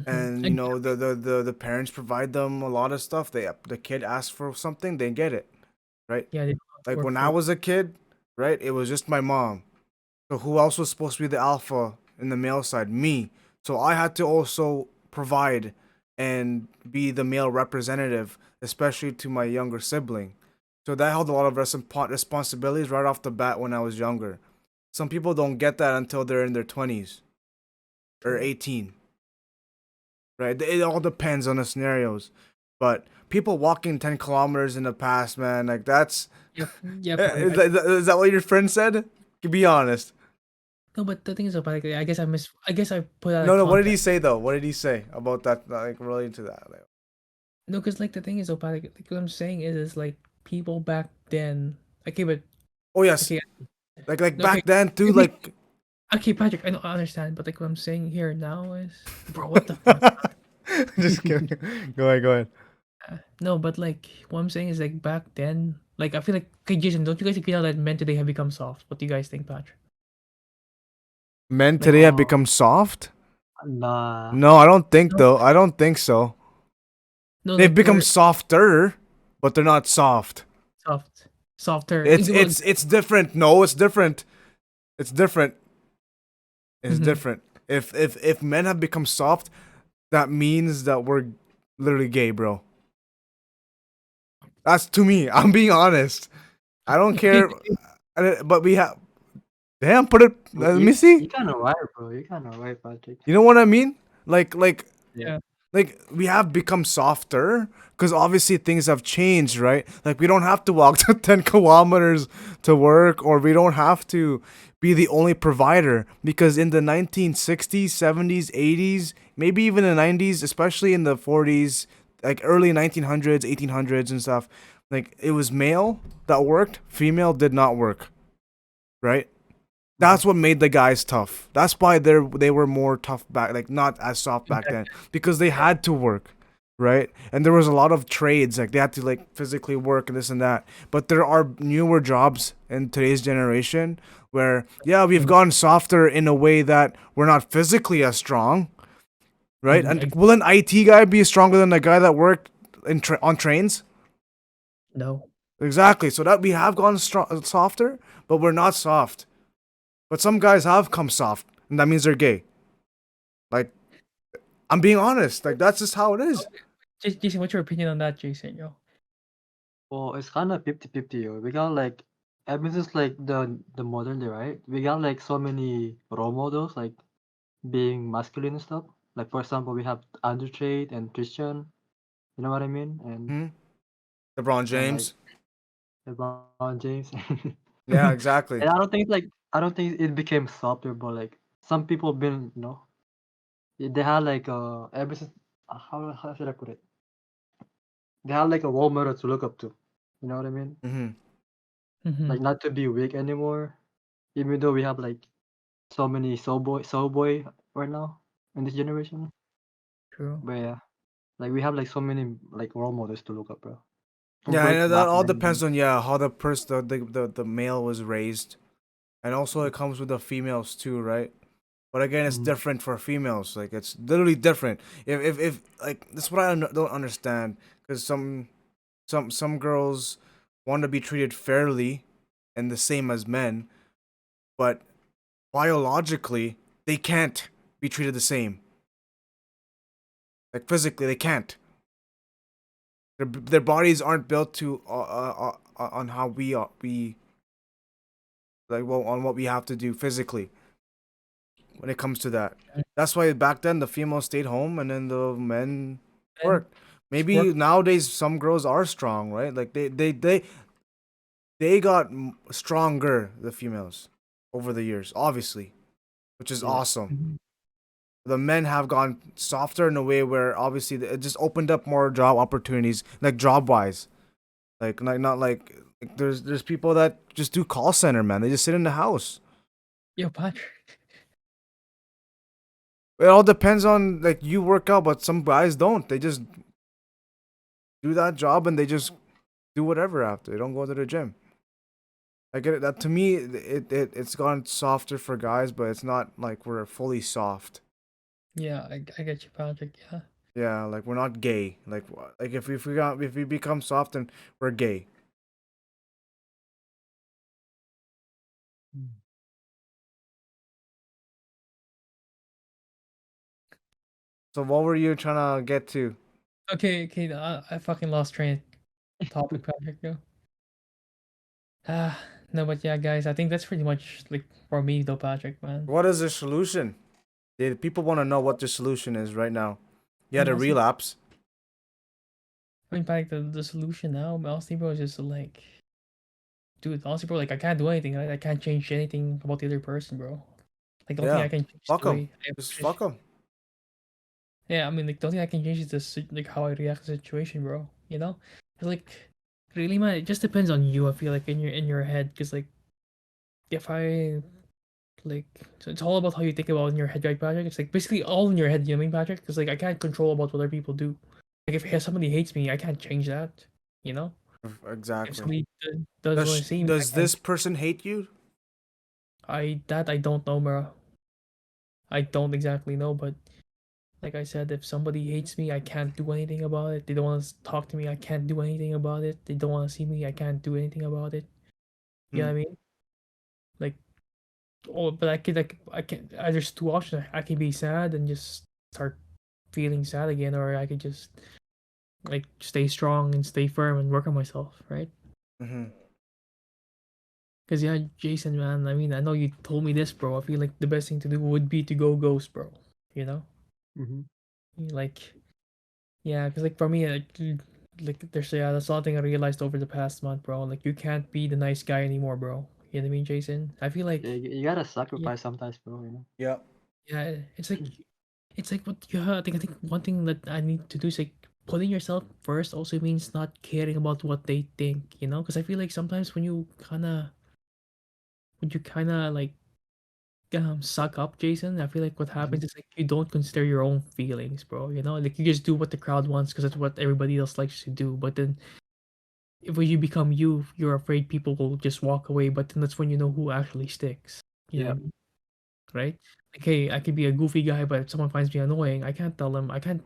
And I, the parents provide them a lot of stuff. The kid asks for something, they get it, right? yeah, they don't have to Like work when for I it. was a kid, right? It was just my mom. So who else was supposed to be the alpha in the male side? Me. So I had to also provide and be the male representative, especially to my younger sibling. So that held a lot of responsibilities right off the bat when I was younger. Some people don't get that until they're in their 20s or True. 18, right? It all depends on the scenarios. But people walking 10 kilometers in the past, man, like that's. Yep, yep. Is that what your friend said? Be honest. No, but the thing is, about like, I guess I put out a No, no. What did context. he say though? What did he say about that? Like related to that? Like, No, because like the thing is, about like what I'm saying is like people back then. Okay, but oh yes, okay, like okay, back then too. okay, Like, okay, Patrick. I know, I understand, but like what I'm saying here now is, bro, what the fuck? just kidding. Go ahead. Go ahead. No, but like what I'm saying is like back then, like I feel like, okay, Jason, don't you guys agree now that men today have become soft? What do you guys think, Patrick? Men Like, today have become soft. Nah. No, I don't think no, though. I don't think so. no, They've like become we're softer, but they're not soft. soft, softer. It's Well, it's it's different. No, it's different. It's different. It's mhm. different. If men have become soft, that means that we're literally gay, bro. That's to me. I'm being honest. I don't Okay, care. But we have. Damn, put it. You Let you me see. you kinda right, bro. You kinda right, Patrick. You know what I mean? Like, like, Yeah. yeah. like we have become softer because obviously things have changed, right? Like we don't have to walk to 10 kilometers to work, or we don't have to be the only provider because in the 1960s, 70s, 80s, maybe even the 90s, especially in the 40s, like early 1900s, 1800s, and stuff. Like it was male that worked, female did not work, right? Mhm. That's what made the guys tough. That's why they were more tough back, like not as soft back then, because they Yeah. had to work, right? And there was a lot of trades, like they had to like physically work and this and that. But there are newer jobs in today's generation where yeah, we've Mhm, gotten softer in a way that we're not physically as strong, right? mhm, And will an IT guy be stronger than the guy that worked on trains? no. Exactly. So that we have gone softer, but we're not soft. But some guys have come soft, and that means they're gay. Like, I'm being honest. Like, that's just how it Oh, is. Jason, what's your opinion on that, Jason? Yo, Well, it's kinda 50-50, yo. We got like ever since like the modern day, right? We got like so many role models, like being masculine and stuff. Like for example, we have Andrew Tate and Christian. You know what I mean? Hmm? LeBron And like James. LeBron James. Yeah, And exactly. I don't think it became softer, but like some people been they had like ever since how should I put it? They had like a role model to look up to. You know what I mean? Hmm. mhm, Like not to be weak anymore. Even though we have like so many soul boy right now in this generation. True. But yeah, like we have like so many like role models to look up, bro. From Yeah, way and that back all depends then. on how the person the male was raised, and also it comes with the females too, right? But again, it's Mhm. different for females. Like it's literally different. If like that's what don't understand, because some girls want to be treated fairly and the same as men, but biologically they can't be treated the same. Like physically, they can't. Their bodies aren't built to on how we like well on what we have to do physically when it comes to that. That's why back then the females stayed home and then the men And worked. just Maybe work. nowadays some girls are strong, right? Like they got stronger, the females, over the years, obviously, which is Yeah. awesome. Mhm. The men have gone softer in a way where obviously it just opened up more job opportunities, like job wise. Like not like there's people that just do call center, man. They just sit in the house. Yo, Patrick. It all depends on like you work out, but some guys don't. They just do that job and they just do whatever after. They don't go to the gym. I get it. That to me, it's gone softer for guys, but it's not like we're fully soft. Yeah, I get you, Patrick. Yeah. Yeah, like we're not gay. Like if we become soft, then we're gay. Mm. So what were you trying to get to? Okay, okay. I fucking lost train of topic, Patrick. Yo. Ah, no, but yeah, guys. I think that's pretty much like for me, though, Patrick. Man. What is the solution? People want to know what the solution is right now. You I had mean, a honestly, relapse. Patrick, the solution now, honestly, bro, is just to, like, dude, honestly, bro, like, I can't do anything. Right? I can't change anything about the other person, bro. Like, the only thing I Yeah, can change is fuck the them. way I Just approach fuck it. them. Yeah, I mean, like, the only thing I can change is like how I react to the situation, bro. You know, it's like, really, man, it just depends on you. I feel like in your head, because like, if I like, so it's all about how you think about in your head, right, Patrick? It's like basically all in your head. You know what I mean, Patrick? Because like, I can't control about what other people do. Like, if somebody hates me, I can't change that. You know, if Exactly. somebody doesn't want to see me, I Does can't. this person hate you? I don't know, bro. I don't exactly know, but like I said, if somebody hates me, I can't do anything about it. They don't want to talk to me, I can't do anything about it. They don't want to see me, I can't do anything about it. You know Hmm. what I mean? Like, oh, but I can. There's two options. I can be sad and just start feeling sad again, or I could just like stay strong and stay firm and work on myself, right? Hmm. Because yeah, Jason, man. I mean, I know you told me this, bro. I feel like the best thing to do would be to go ghost, bro. You know, Mhm. like yeah, because like for me, like there's yeah, that's one thing I realized over the past month, bro. Like you can't be the nice guy anymore, bro. You know what I mean, Jason? I feel Yeah, like you gotta yeah, sacrifice sometimes, bro. You know. Yeah. yeah, it's like what you have. I think one thing that I need to do is like putting yourself first also means not caring about what they think, you know? Because I feel like sometimes when you kind of like suck up, Jason, I feel like what Mhm. happens is like you don't consider your own feelings, bro. You know, like you just do what the crowd wants because that's what everybody else likes to do. But then if when you become you, you're afraid people will just walk away. But then that's when you know who actually sticks. You know Yeah. what I mean? Right? Like, hey, I could be a goofy guy, but if someone finds me annoying, I can't tell them. I can't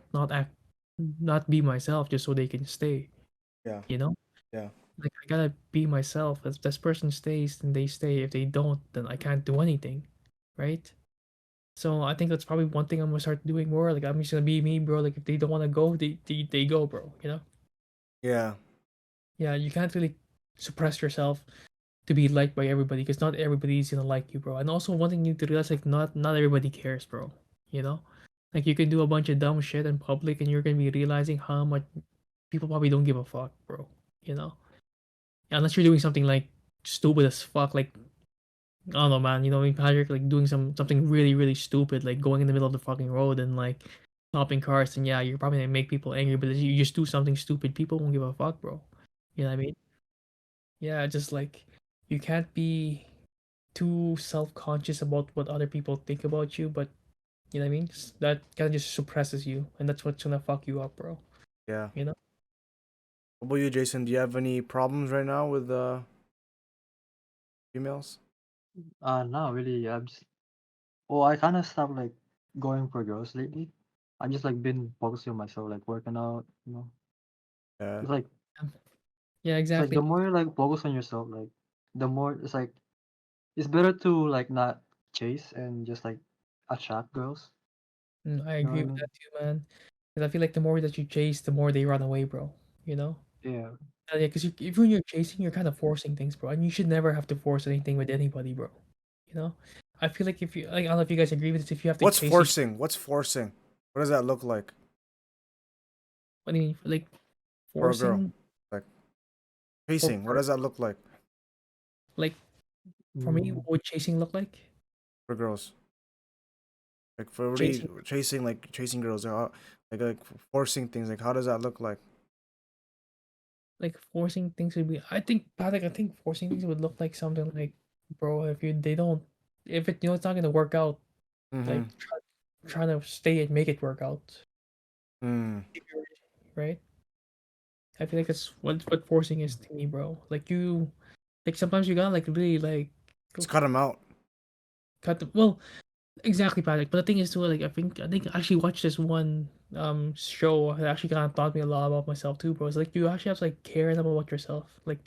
not be myself just so they can stay. Yeah. You know? Yeah. Like I gotta be myself. If this person stays, then they stay. If they don't, then I can't do anything. Right? So I think that's probably one thing I'm gonna start doing more. Like I'm just gonna be me, bro. Like if they don't wanna go, they go, bro. You know? Yeah. Yeah, you can't really suppress yourself to be liked by everybody because not everybody's gonna like you, bro. And also one thing you need to realize, like not everybody cares, bro. You know? Like you can do a bunch of dumb shit in public and you're gonna be realizing how much people probably don't give a fuck, bro. You know? Unless you're doing something like stupid as fuck, like I don't know, man. You know, what I mean, Patrick, like doing something really, really stupid, like going in the middle of the fucking road and like stopping cars, and yeah, you're probably gonna make people angry. But if you just do something stupid, people won't give a fuck, bro. You know what I mean? Yeah, just like you can't be too self-conscious about what other people think about you, but You know what I mean? That kind of just suppresses you, and that's what's gonna fuck you up, bro. Yeah. You know? What about you, Jason? Do you have any problems right now with females? No, really. Well, I kind of stopped like going for girls lately. I just like been focusing on myself, like working out. Yeah. It's like Um, Yeah, it's like exactly. the more you like focus on yourself, like the more it's like it's better to like not chase and just like attract girls. I You know what agree I with mean? that too, man. Because I feel like the more that you chase, the more they run away, bro. You know? Yeah. Yeah, because if when you're chasing, you're kind of forcing things, bro, and you should never have to force anything with anybody, bro. You know? I feel like if you like, I don't know if you guys agree with this. If you have to What's chase each, forcing? What's forcing? What does that look like what do you mean, like for a girl? forcing Like for chasing. What does that look like like for me, Mm, what would chasing look like? for girls? Like for already Chasing, chasing, like chasing girls, like forcing things. Like how does that look like? like forcing things would be. I think, Patrick, I think forcing things would look like something like, bro, if you they don't, if it it's not gonna work out, Mm-hmm. like trying to stay and make it work out, Mm. right? I feel like that's what forcing is to me, bro. Like you, like sometimes you gotta like really like Let's cut them out. cut the well, exactly, Patrick. But the thing is too, like I think I actually watched this one show that actually kind of taught me a lot about myself too, bro. It's like you actually have to like care enough about yourself, like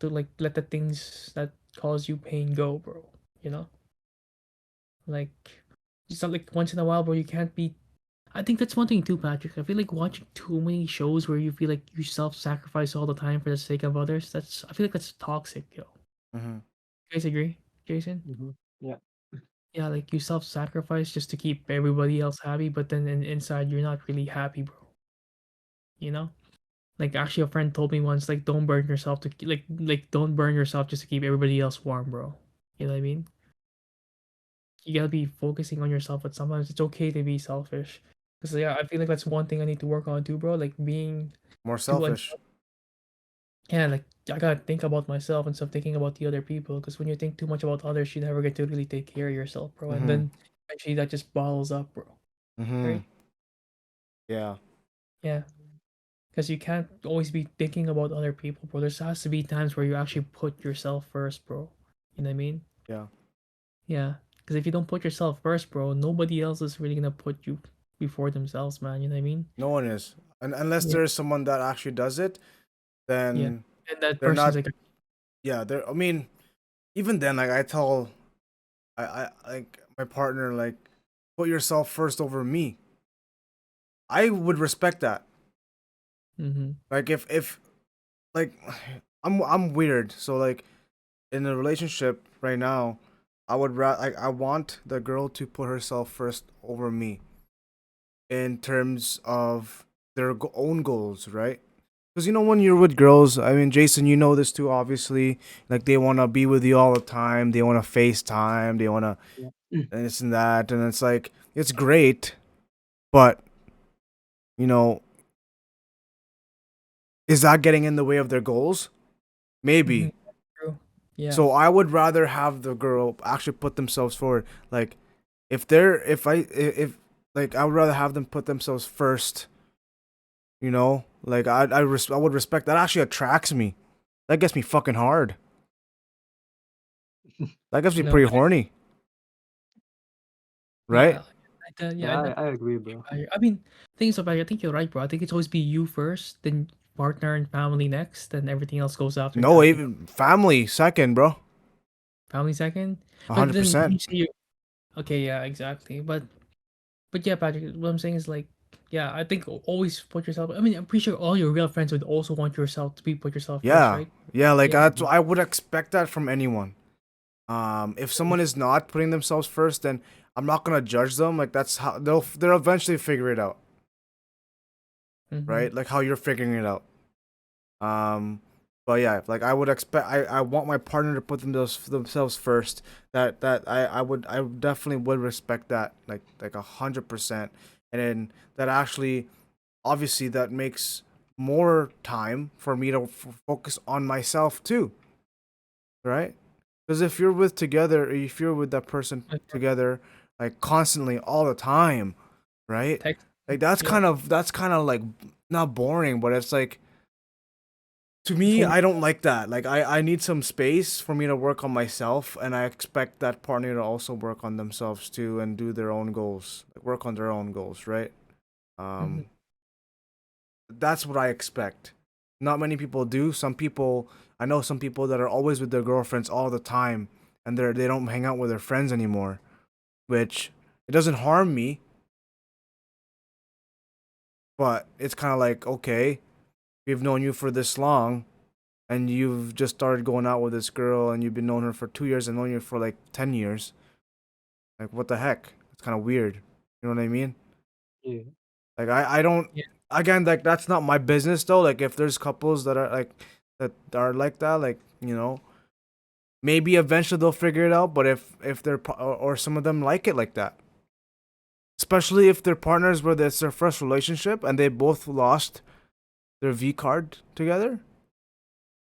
to like let the things that cause you pain go, bro. You know, like it's not like once in a while, bro. You can't be. I think that's one thing too, Patrick. I feel like watching too many shows where you feel like you self-sacrifice all the time for the sake of others. I feel like that's toxic, yo. Mm-hmm. You guys agree, Jason? yeah. Yeah, like you self-sacrifice just to keep everybody else happy, but then inside you're not really happy, bro. You know? Like actually, a friend told me once, like don't burn yourself like don't burn yourself just to keep everybody else warm, bro. You know what I mean? You gotta be focusing on yourself, but sometimes it's okay to be selfish. Cause yeah, I feel like that's one thing I need to work on too, bro. Like being More too selfish. yeah, like I gotta think about myself instead of thinking about the other people. Because when you think too much about others, you never get to really take care of yourself, bro. And Mm-hmm. then eventually that just bottles up, bro. Mm-hmm. Right? Yeah. Yeah. Because you can't always be thinking about other people, bro. There has to be times where you actually put yourself first, bro. You know what I mean? Yeah. Yeah. Because if you don't put yourself first, bro, nobody else is really gonna put you before themselves, man. You know what I mean? No one is, and unless Yeah. there's someone that actually does it, Yeah. then And that they're person's not. like, Yeah. They're. I mean, even then, like I tell, I like my partner, like put yourself first over me. I would respect that. mm-hmm, Like if like I'm weird, so like in a relationship right now, like I want the girl to put herself first over me in terms of their own goals, right? Because you know when you're with girls, I mean, Jason, you know this too, obviously. Like they want to be with you all the time. They want to FaceTime. They want to Yeah. this and that, and it's like it's great, but you know, is that getting in the way of their goals? mm-hmm. Maybe. True. Yeah. So I would rather have the girl actually put themselves forward. Like if they're if like I would rather have them put themselves first. You know, like I would respect that. Actually attracts me. That gets me fucking hard. That gets me No, pretty horny, right? yeah, yeah, Yeah, I I definitely agree, bro. I mean, things about I think you're right, bro. I think it's always be you first, then partner and family next, then everything else goes after No, that. You know, even family second, bro. family second. But hundred then percent. you see, okay, yeah, exactly. But yeah, Patrick, what I'm saying is like, yeah, I think always put yourself. I mean, I'm pretty sure all your real friends would also want yourself to be put yourself first, Yeah, right? yeah. Like Yeah, I would expect that from anyone. If someone is not putting themselves first, then I'm not gonna judge them. Like that's how they'll eventually figure it out, mm-hmm. right? Like how you're figuring it out. Um, but yeah, like I would expect, I want my partner to put themselves first. I would definitely would respect that, like 100%. And then that actually, obviously, that makes more time for me to focus on myself too, right? Because if you're with that person together, like constantly all the time, right? Text. Like that's Yeah. kind of like not boring, but it's like to me, Totally. I don't like that. Like I need some space for me to work on myself, and I expect that partner to also work on themselves too and do their own goals, like work on their own goals, right? Mhm. Um, that's what I expect. Not many people do. Some people, I know some people that are always with their girlfriends all the time, and they don't hang out with their friends anymore, which it doesn't harm me, but it's kind of like okay, we've known you for this long, and you've just started going out with this girl, and you've been knowing her for 2 years and known you for like 10 years. Like what the heck? It's kind of weird. You know what I mean? Yeah. Like I don't. Yeah. Again, like that's not my business though. Like if there's couples that are like that are like that, like maybe eventually they'll figure it out. But if they're or some of them like it like that, especially if they're partners where it's their first relationship and they both lost their V card together.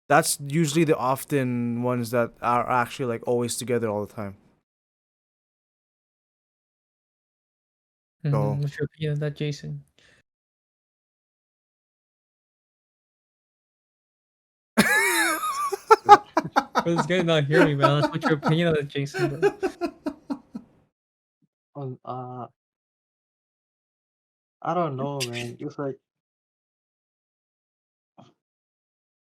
That's usually the often ones that are actually like always together all the time. So What's your opinion on that, Jason? What? Bro, this guy not hear me, man. Let's what's your opinion on that, Jason, bro? On I don't know, man. It's like,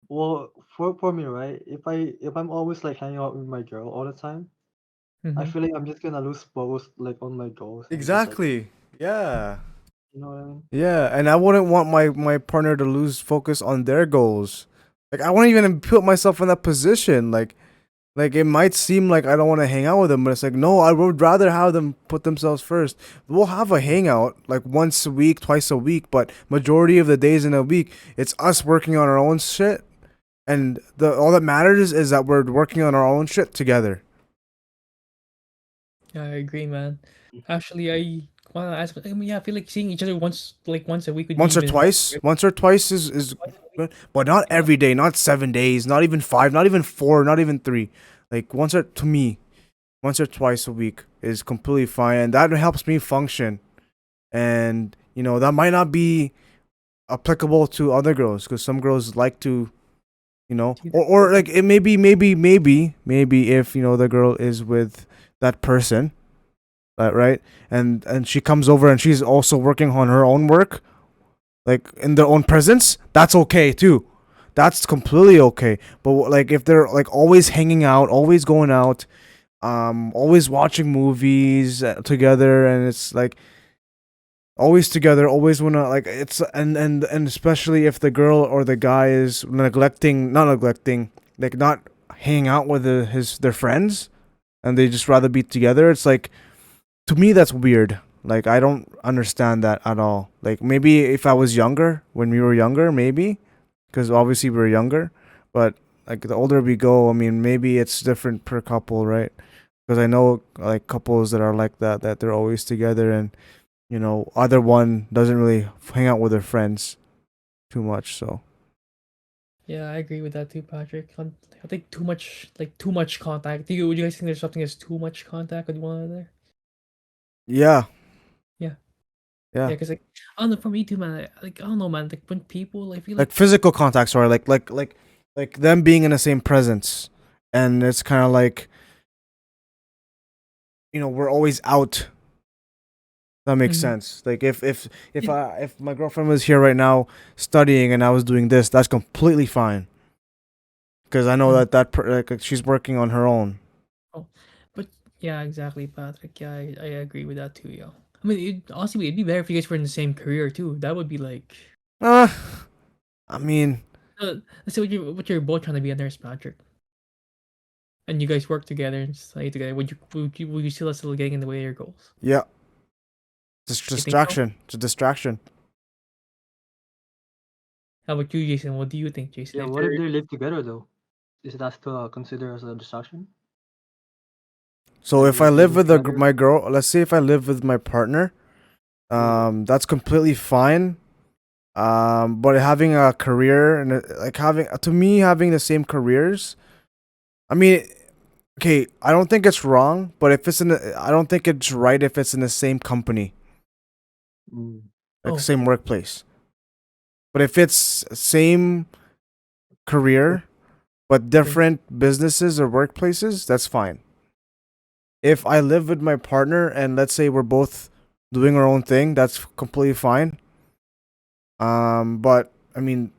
well, for me, right? If I'm always like hanging out with my girl all the time, I Mhm. feel like I'm just gonna lose focus like on my goals and just like, exactly. Yeah. you know what I mean? Yeah, and I wouldn't want my partner to lose focus on their goals. Like I wouldn't even put myself in that position. Like it might seem like I don't want to hang out with them, but it's like no, I would rather have them put themselves first. We'll have a hangout like once a week, twice a week, but majority of the days in a week, it's us working on our own shit. And the all that matters is that we're working on our own shit together. Yeah, I agree, man. Actually, I wanna ask. I mean, yeah, I feel like seeing each other once a week would be even better. Right? Once or twice is Twice a week. good, but not Yeah. every day, not 7 days, not even five, not even four, not even three. Like once or to me, once or twice a week is completely fine, and that helps me function. And that might not be applicable to other girls because some girls like to, See that? or like it maybe if the girl is with that person, right, and she comes over and she's also working on her own work like in their own presence, that's okay too. That's completely okay. But like if they're like always hanging out, always going out, always watching movies together, and it's like always together, always wanna like it's and especially if the girl or the guy is not neglecting, like not hanging out with their friends, and they just rather be together. It's like to me that's weird. Like I don't understand that at all. Like maybe if I was younger, when we were younger, maybe because obviously we were younger, but like the older we go, I mean maybe it's different per couple, right? Because I know like couples that are like that they're always together, and other one doesn't really hang out with their friends too much. So Yeah, I agree with that too, Patrick. I think too much contact. Would you guys think there's something as too much contact with one another? yeah, Yeah, yeah, yeah. Cause like I don't know, for me too, man. I don't know, man. Like when people, I feel like like physical contact, sorry, like them being in the same presence, and it's kind of like we're always out. That makes Mhm. sense. Like if Yeah. I if my girlfriend was here right now studying and I was doing this, that's completely fine because I know Mhm. like she's working on her own. Oh, but yeah, exactly, Patrick. Yeah, I agree with that too, yo. I mean, honestly, it'd be better if you guys were in the same career too. That would be like, Uh, I mean, let's say what you're both trying to be a nurse, Patrick, and you guys work together and study together. Would you still getting in the way of your goals? yeah, it's a I think so. distraction. It's a distraction. How about you, Jason? What do you think, Jason? Yeah, If what if you're they live together though? Is that still considered as a distraction? So Like if I if they live live with together? my girl, let's say if I live with my partner, Yeah. that's completely fine. But having a career and like having to me having the same careers, I mean, okay, I don't think it's wrong, but if it's I don't think it's right if it's in the same company, Mm. like Oh, same workplace. But if it's same career but okay. different businesses or workplaces, that's fine. If I live with my partner and let's say we're both doing our own thing, that's completely fine. But I mean,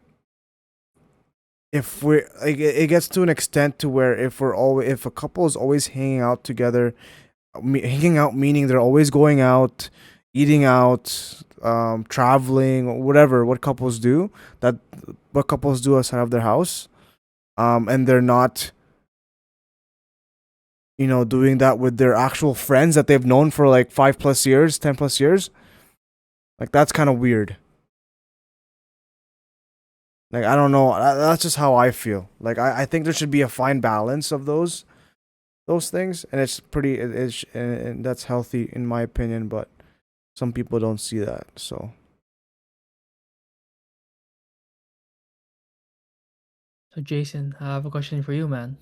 if we're like, it gets to an extent to where if a couple is always hanging out together, hanging out meaning they're always going out, eating out, traveling, whatever what couples do, that what couples do outside of their house, and they're not, doing that with their actual friends that they've known for like 5 plus years, 10 plus years. Like that's kind of weird. Like I don't know. That's just how I feel. Like I think there should be a fine balance of those things, and it's pretty. And that's healthy in my opinion. But some people don't see that. So So Jason, I have a question for you, man.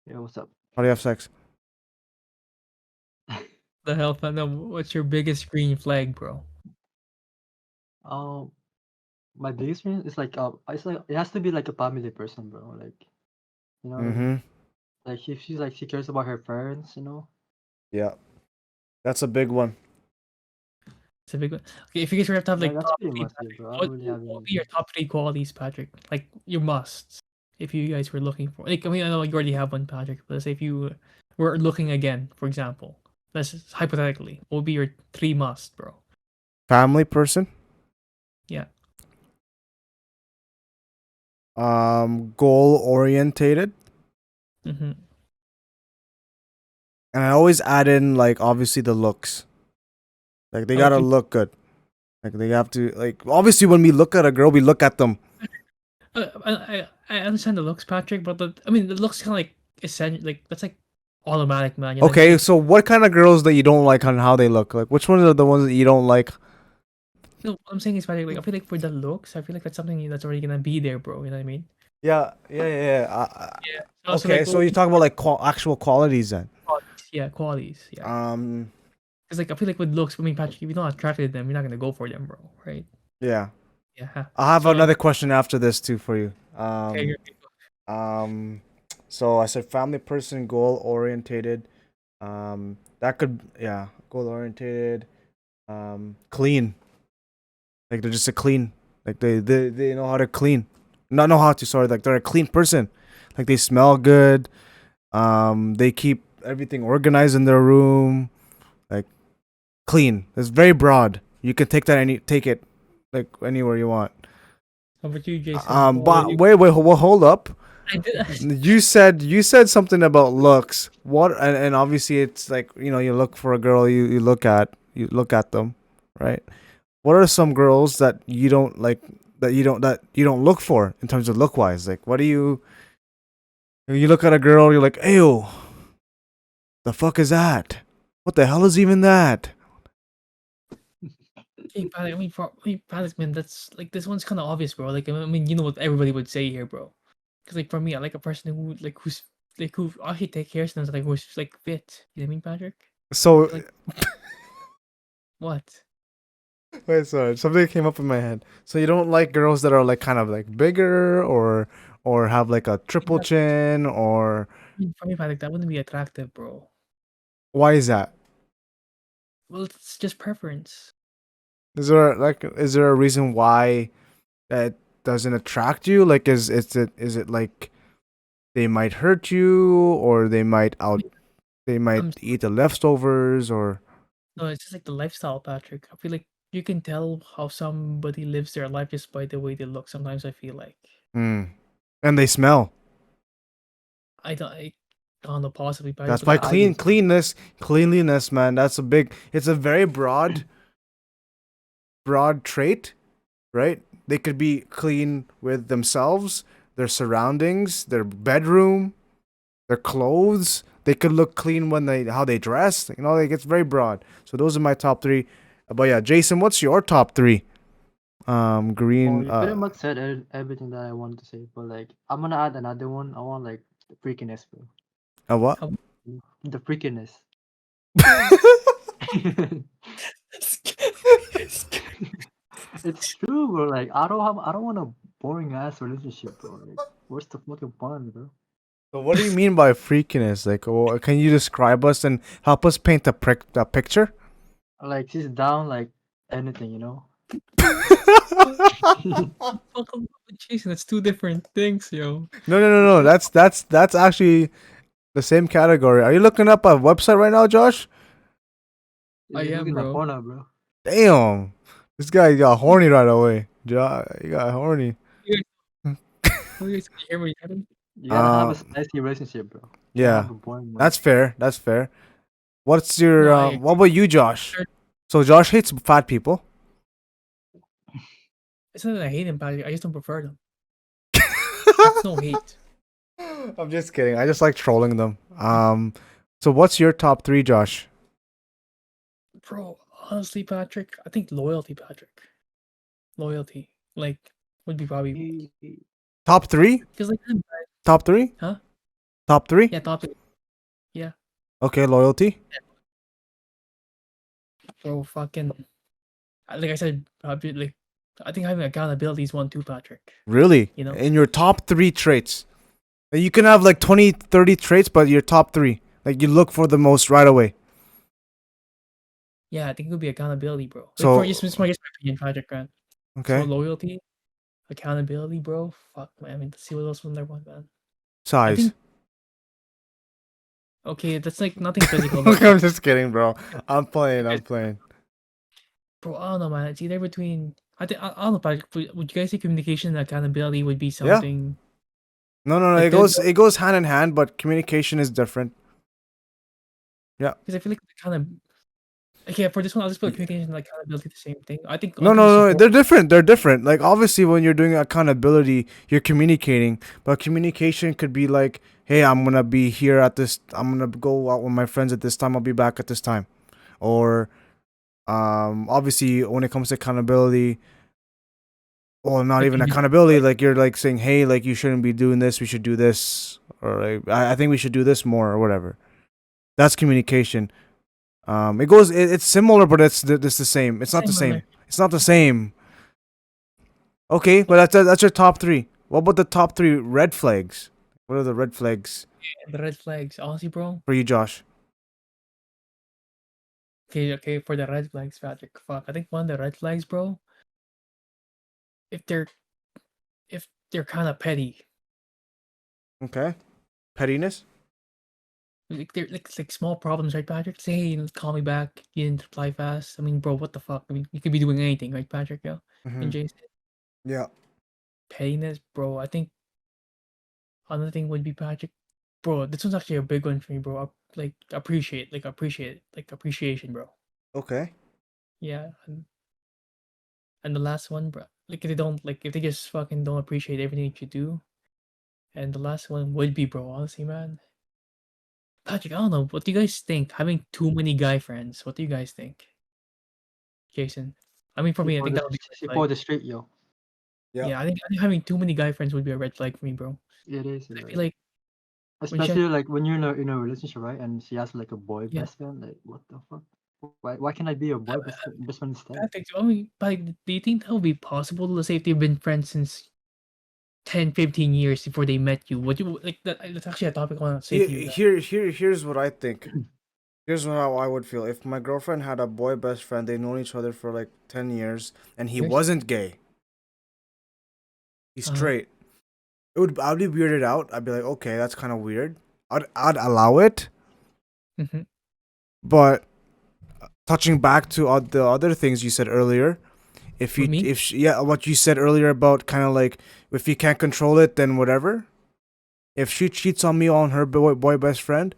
Yeah, what's up? how do you have sex? The hell, man? No, what's your biggest green flag, bro? Um, my biggest reason is like it's like it has to be like a family person, bro. Like you know what I mean? Mm-hmm. Like if she's like she cares about her parents, you know. Yeah, that's a big one. It's a big one. Okay, if you guys were to have Like like that's top pretty three, much it, Patrick, bro. I don't what, really what have would be your anything. top three qualities, Patrick? Like your musts, if you guys were looking for. Like, I mean, I know you already have one, Patrick. But let's say if you were looking again, for example, let's just hypothetically, what would be your three musts, bro? Family person. Yeah. Goal orientated. Mm-hmm. And I always add in like obviously the looks. Like they How about gotta you? look good. Like they have to like obviously when we look at a girl, we look at them. I understand the looks, Patrick, but I mean, the looks kind of like essential. Like that's like automatic, man. You know what I mean? Okay, Like, so what kind of girls that you don't like on how they look? Like which ones are the ones that you don't like? no, what I'm saying is, Patrick, like I feel like for the looks, I feel like that's something that's already gonna be there, bro. You know what I mean? Yeah. Yeah. Also, Okay, like, so you talk about like actual qualities then. qualities. Yeah, qualities. Yeah. Um, Because like I feel like with looks, I mean, Patrick, if you're not attracted to them, you're not gonna go for them, bro. Right? yeah. Yeah. Huh. I have So like, another question after this too for you. okay, Um, so I said family person, goal orientated. That could yeah, goal orientated. Clean. Like they're just a clean. Like they know how to clean. Not know how to. Sorry, like they're a clean person. Like they smell good. They keep everything organized in their room. Like clean. It's very broad. You can take it like anywhere you want. how about you, Jason? But wait, hold up. I did. You said something about looks. What and obviously it's like you look for a girl, you look at them, right? What are some girls that you don't like that you don't look for in terms of look wise? Like what do you look at a girl, you're like, ew, the fuck is that? What the hell is even that? Hey, Patrick, I mean, Patrick, man, that's like this one's kind of obvious, bro. Like, I mean, you know what everybody would say here, bro. Because like for me, I like a person who actually take care of themselves, like who's like fit. You know what I mean, Patrick? I So feel like what? wait, sorry, something came up in my head. So you don't like girls that are like kind of like bigger or have like a triple chin or I mean, for me, Patrick, that wouldn't be attractive, bro. why is that? Well, it's just preference. Is there a reason why that doesn't attract you? Like is it like they might hurt you or I mean, they might I'm eat the leftovers or no, it's just like the lifestyle, Patrick. I feel like you can tell how somebody lives their life just by the way they look. Sometimes I feel like mm. And they smell. I don't know possibly, Patrick, That's but why like I do too. cleanliness, man. It's a very broad trait, right? They could be clean with themselves, their surroundings, their bedroom, their clothes. They could look clean when they how they dress. Like it's very broad. So those are my top three. But yeah, Jason, what's your top three? Oh, Green. you pretty much said everything that I wanted to say, but like I'm gonna add another one. I want like freakiness, bro. A what? How- The freakiness. It's true, bro. Like I don't want a boring ass relationship, bro. Like what's the fucking fun, bro? So what do you mean by freakiness? Like, can you describe us and help us paint a picture? Like she's down like anything, you know. Welcome to Jayson. That's two different things, yo. No. That's actually the same category. Are you looking up a website right now, Josh? I You're am, looking at bro. porno, bro. Damn, this guy got horny right away. He got horny. You guys, you guys can hear me chatting? You gotta have a Uh, spicy relationship, bro. Can't yeah, have a boring one. that's fair. That's fair. What's your No, I what agree. about you, Josh? So Josh hates fat people. It's not that I hate them, but I just don't prefer them. It's no hate. I'm just kidding. I just like trolling them. So what's your top three, Josh? Bro, honestly, Patrick, I think loyalty, Patrick. Loyalty. Like, would be probably. Top three? Because, like, Top three? huh? Top three? Yeah, top three. Yeah. Okay, loyalty. Bro, fucking. Like I said, like, I think having accountability is one too, Patrick. Really? You know? In your top three traits. You can have like 20, 30 traits, but your top three. Like you look for the most right away. Yeah, I think it would be accountability, bro. Like, So, for just my opinion, Patrick Grant. So, okay. loyalty, accountability, bro. Fuck, man. I mean, let's see what else was there one, man. I Size. think. Okay, that's like nothing physical. I'm just kidding, bro. I'm playing. Bro, I don't know, man. It's either between. I don't know, Patrick. Would you guys say communication and accountability would be Yeah. something No. like It goes hand in hand, but communication is different. Yeah. because I feel like the kind of okay for this one I'll just put communication and accountability the same thing. I think No, just no, no. support. They're different. They're different. Like obviously, when you're doing accountability, you're communicating. But communication could be like, "Hey, I'm gonna be here at this. I'm gonna go out with my friends at this time. I'll be back at this time." Or, obviously, when it comes to accountability, well, not Like even individual, accountability. Like you're like saying, "Hey, like you shouldn't be doing this. We should do this." Or like, I think we should do this more, or whatever. That's communication. It's similar, but it's the same. It's not the similar. same. It's not the same. Okay, but that's your top three. What about the top three red flags? What are the red flags The red flags, honestly, bro. for you, Josh? Okay, for the red flags, Patrick. Fuck, I think one of the red flags, bro. If they're if they're kind of petty, Okay, pettiness. like they're like small problems, right, Patrick? Say, hey, call me back. You didn't reply fast. I mean, bro, what the fuck? I mean, you could be doing anything, right, Patrick? Yo, Mm-hmm. and Jason, Yeah. pettiness, bro. I think another thing would be Patrick. Bro, this one's actually a big one for me, bro. Like appreciation, bro. Okay. Yeah, and the last one, bro. Like if they don't like if they just fucking don't appreciate everything that you do. And the last one would be, bro. Honestly, man. Patrick, I don't know. What do you guys think? Having too many guy friends. What do you guys think, Jason? I mean, for me, I think that would be a red See flag. for the street, yo. Yeah. Yeah, I think having too many guy friends would be a red flag for me, bro. It is. I feel like when she has, Especially like when you're in a relationship, right? And she has like a boy yeah, best friend. Like what the fuck? Why can't I be a boy best friend instead? Patrick. I mean, like, do you think that would be possible? Let's say if they've been friends since 10, 15 years before they met you. Would you like that? That's actually a topic I want to say to you. Here's what I think. Here's how I would feel if my girlfriend had a boy best friend. They've known each other for like 10 years, and he Years? wasn't gay. He's Uh, straight. I'd be weirded out. I'd be like, okay, that's kind of weird. I'd allow it, mhm. but touching back to the other things you said earlier, For me, what you said earlier about kind of like if you can't control it, then whatever. If she cheats on me on her boy best friend,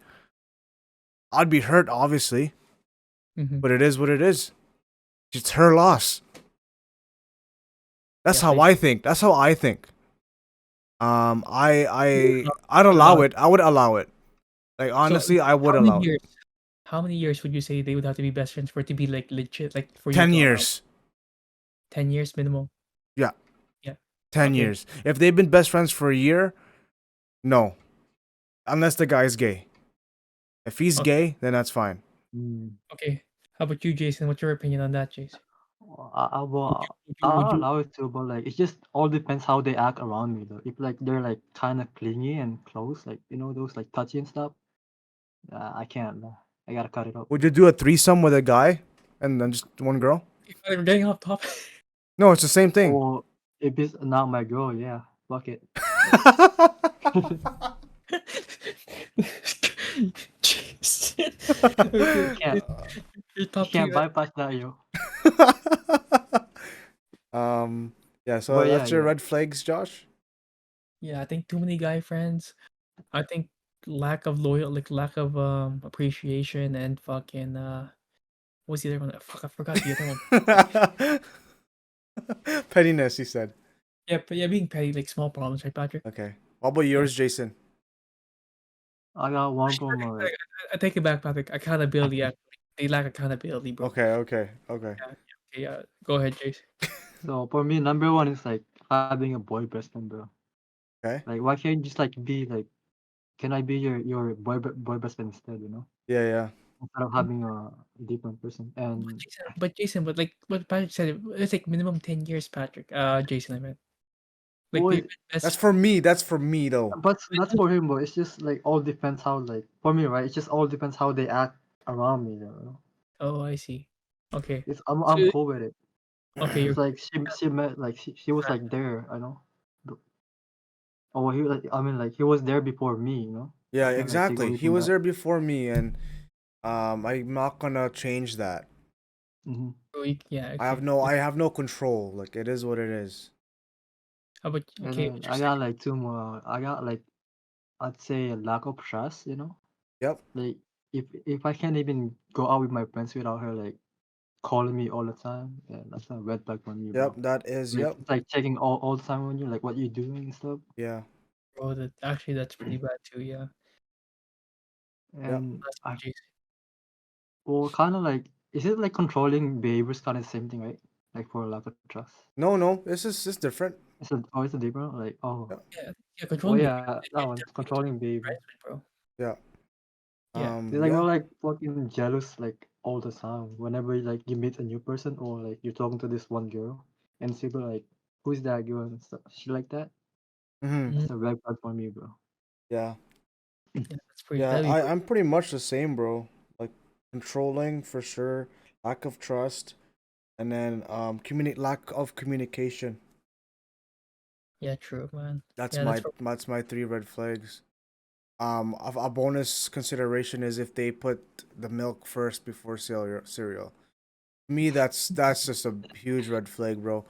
I'd be hurt, obviously, mhm. but it is what it is. It's her loss. That's Yeah, how I think. That's how I think. I'd allow allow it. it. I would allow it. Like So honestly, I would how many allow it. years? How many years would you say they would have to be best friends for it to be like legit? Like for you 10 to allow years. 10 years minimum. Yeah, Yeah. 10 Okay. years. If they've been best friends for a year, no, unless the guy's gay. If he's Okay. gay, then that's fine. Okay. How about you, Jayson? What's your opinion on that, Jason? Well, Would you would you would I'll you allow it too, but like it just all depends how they act around me though. If like they're like kind of clingy and close, like you know those like touchy and stuff, I can't. I gotta cut it up. Would you do a threesome with a guy and then just one girl? we're getting off topic. No, it's the same thing. Or if it's not my girl, yeah, fuck it. Jeez. You Okay, can't your you top three, can't right? bypass that, yo. Yeah, so But yeah, that's your yeah. red flags, Josh? Yeah, I think too many guy friends. I think lack of appreciation and fucking what's the other one? Fuck, I forgot the other one. Pettiness, he said. Yeah, but yeah, being petty, like small problems, right, Patrick? Okay. What about Yeah. yours, Jason? I got one Actually, from I, I take it back, Patrick. Accountability. Actually, they lack accountability, bro. Okay. Yeah, okay, yeah. Go ahead, Jason. so for me, number one is like having a boy best friend, bro. Okay. Like why can't you just like be like, can I be your boy best friend instead, you know? Yeah. Instead of having a different person. And But like what Patrick said, it's like minimum 10 years, Patrick. Jason, I meant. Like well, they've been That's best for me. That's for me though. but that's for him, but it's just like all depends how like for me, right? It just all depends how they act around me, you know? Oh, I see. Okay. It's So I'm cool with it. okay, It's you're like she met like she was like there, I know. Oh, he like I mean like he was there before me, you know. Yeah, I can't like take exactly. away He from was that. there before me, and I'm not gonna change that. Hmm. yeah, I have okay. no I have no control. Like it is what it is. How about And okay, then what's your I got second? like two more. I got like I'd say a lack of trust, you know. Yep. Like if I can't even go out with my friends without her like calling me all the time, yeah, that's a red flag for me, Yep. bro. That is. Like Yep. it's like checking all the time on you, like what you doing and stuff. Yeah. Oh, that actually that's pretty bad too, yeah. Yep. And Last one, I Jason. well kind of like is it like controlling behaviors kind of the same thing, right? Like for lack of trust. No. This is different. It's a different like oh Yep. Yeah, well controlling behavior. yeah that Yeah, one definitely controlling behavior. harassment, bro. Yeah. Yeah. They're like Yeah. more like fucking jealous like all the time. Whenever like you meet a new person or like you're talking to this one girl and she'll be like, "Who's that girl?" and stuff. She like that. Hmm. Mhm. That's a red flag for me, bro. Yeah. Yeah, that's pretty Yeah. that'd be I'm pretty much the same, bro. Like controlling for sure. Lack of trust, and then lack of communication. yeah, true, man. That's Yeah, that's my for that's my three red flags. A bonus consideration is if they put the milk first before cereal. Me, that's just a huge red flag, bro.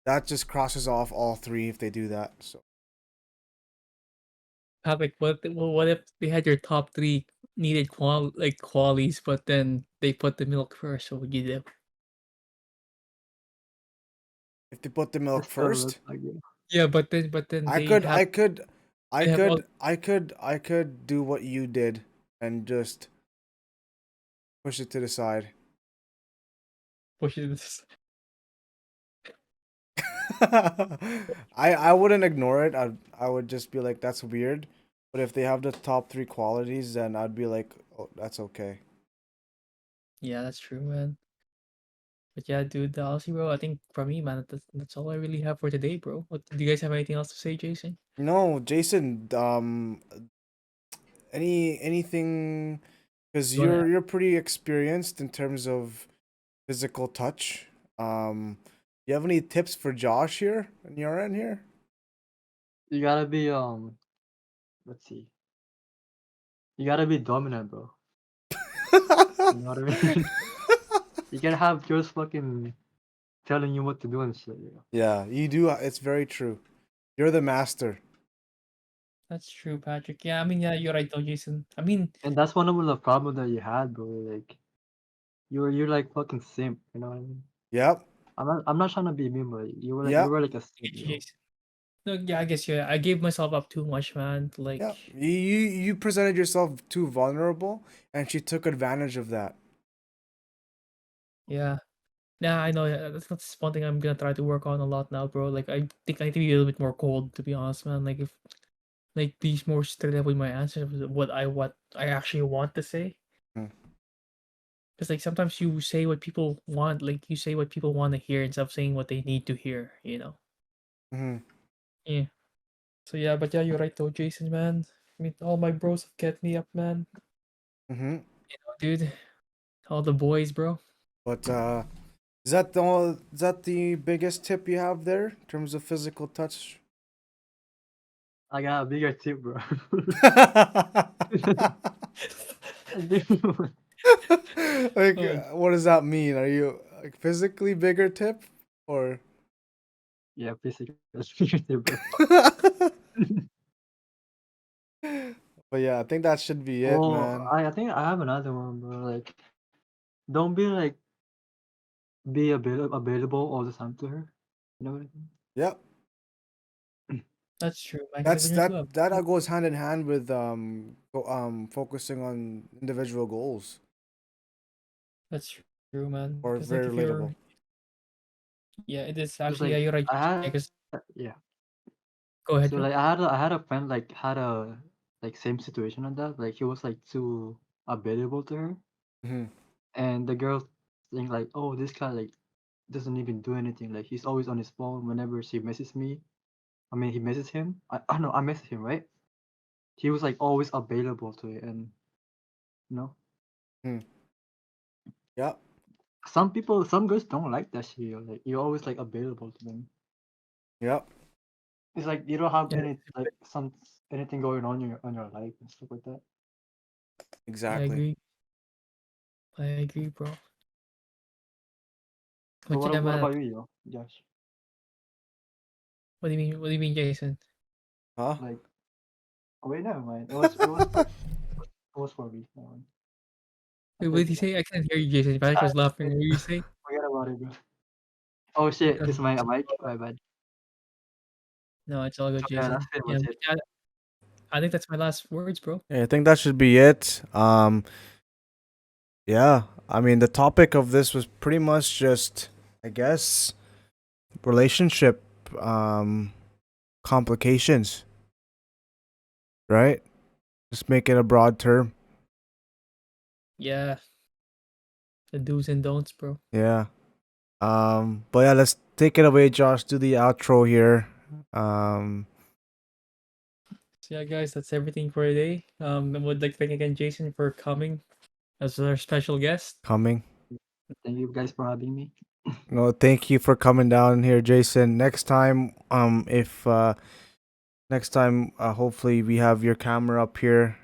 That just crosses off all three if they do that. So topic. What if they had your top three needed qualities, but then they put the milk first? What would you do? if they put the milk That's still a red first, flag, yeah. Yeah, but then I they could, have I could, I they have all could, I could, I could do what you did and just push it to the side. pushes. I wouldn't ignore it. I would just be like, that's weird. But if they have the top three qualities, then I'd be like, oh, that's okay. Yeah, that's true, man. But yeah, dude, honestly, bro, I think for me, man, that's all I really have for today, bro. Do you guys have anything else to say, Jason? No, Jason. Anything? Because You wanna you're pretty experienced in terms of physical touch. You have any tips for Josh here on your end here? You gotta be let's see. You gotta be dominant, bro. You know what I mean? You gotta have girls fucking telling you what to do and shit, you know. Yeah, you do. It's very true. You're the master. That's true, Patrick. Yeah, I mean, yeah, you're right though, Jason. I mean, And that's one of the problems that you had, bro. Like you're like fucking simp, you know what I mean? Yep. I'm not trying to be mean, but you Yep. were like a I simp, get you you, know. Jason. No, yeah, I guess yeah, I gave myself up too much, man. Yep. Like, You presented yourself too vulnerable, and she took advantage of that. yeah. Yeah, I know. Yeah, that's one thing I'm gonna try to work on a lot now, bro. Like, I think I need to be a little bit more cold, to be honest, man. Like, if like be more straight up with my answers with what I actually want to say. Mm. Because like sometimes you say what people want, like you say what people want to hear instead of saying what they need to hear. Mm-hmm. Yeah. So yeah, but yeah, you're right though, Jason, man. I mean, all my bros have kept me up, man. Mm-hmm. Dude, all the boys, bro. But is that the biggest tip you have there in terms of physical touch? I got a bigger tip, bro. Like, Oh, what does that mean? Are you like physically bigger tip or? Yeah, basically that's bigger tip, bro. But yeah, I think that should be it, Well, man. I think I have another one, bro. Like, don't be available all the time to her. You know what I mean? Yep. that's true, man. Because That's when you're too up, that goes hand in hand with focusing on individual goals, that's true, man. or Because like very if relatable. you're, yeah, it is Cause actually, yeah, like you're right. I Yeah, had, because yeah. go ahead, So bro. like I had a friend like had a like same situation on that. Like he was like too available to her, Hmm. and the girl think like, oh, this guy like doesn't even do anything. Like he's always on his phone whenever she messages me. I mean, he messages him. I know I messaged him, right? He was like always available to it, and you know, Hmm. Yep. some girls don't like that shit. Like you're always like available to them. Yep. It's like you don't have Yeah, any like some anything going on in your life and stuff like that. I Exactly. agree. I agree, bro. So But yeah, what man. about you, Josh? What do you mean? What do you mean, Jason? Huh? Like, oh, wait, never mind. It was for me. Never mind. I Wait, what thought did you you like say? I can't hear you, Jason. Panic was laughing. What did you say? forget about it, bro. Oh shit, No, is my mic? My bad. no, it's all good, So yeah, that's Jason. pretty Yeah, much but it. yeah, I think that's my last words, bro. Yeah, I think that should be it. Yeah. I mean, the topic of this was pretty much just, I guess, relationship complications, right? Just make it a broad term. Yeah, the do's and don'ts, bro. Yeah. But yeah, let's take it away, Josh. Do the outro here. Um, So yeah, guys, that's everything for today. I would like to thank again Jason for coming as our special guest. coming. Thank you guys for having me. No, thank you for coming down here, Jason. If next time, hopefully we have your camera up here.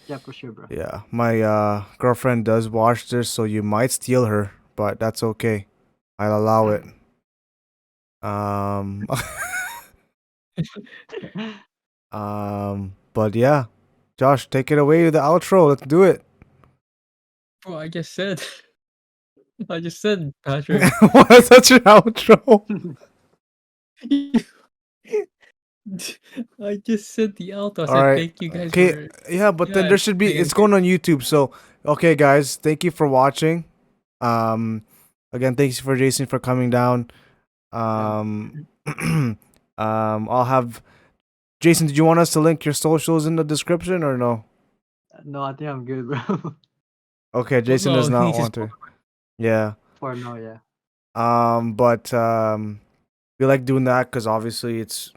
Yeah, for sure, bro. Yeah, my girlfriend does watch this, so you might steal her, but that's okay. I'll allow it. Um, but yeah, Josh, take it away with the outro. Let's do it. Bro, I just said, I just said, Patrick. What's such an outro? I just said the alto. I All said right. thank you guys Okay. for Yeah, but then yeah. there should be. Again, It's going on YouTube. So, okay, guys, thank you for watching. Um, again, thanks for Jason for coming down. Yeah, man. Um, I'll have Jason. Did you want us to link your socials in the description or no? No, I think I'm good, bro. Okay, well, Jason no, does he not needs to want to. Yeah. For now, yeah. But we like doing that because obviously it's.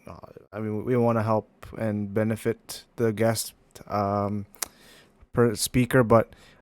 Uh, I mean, we want to help and benefit the guest per speaker, but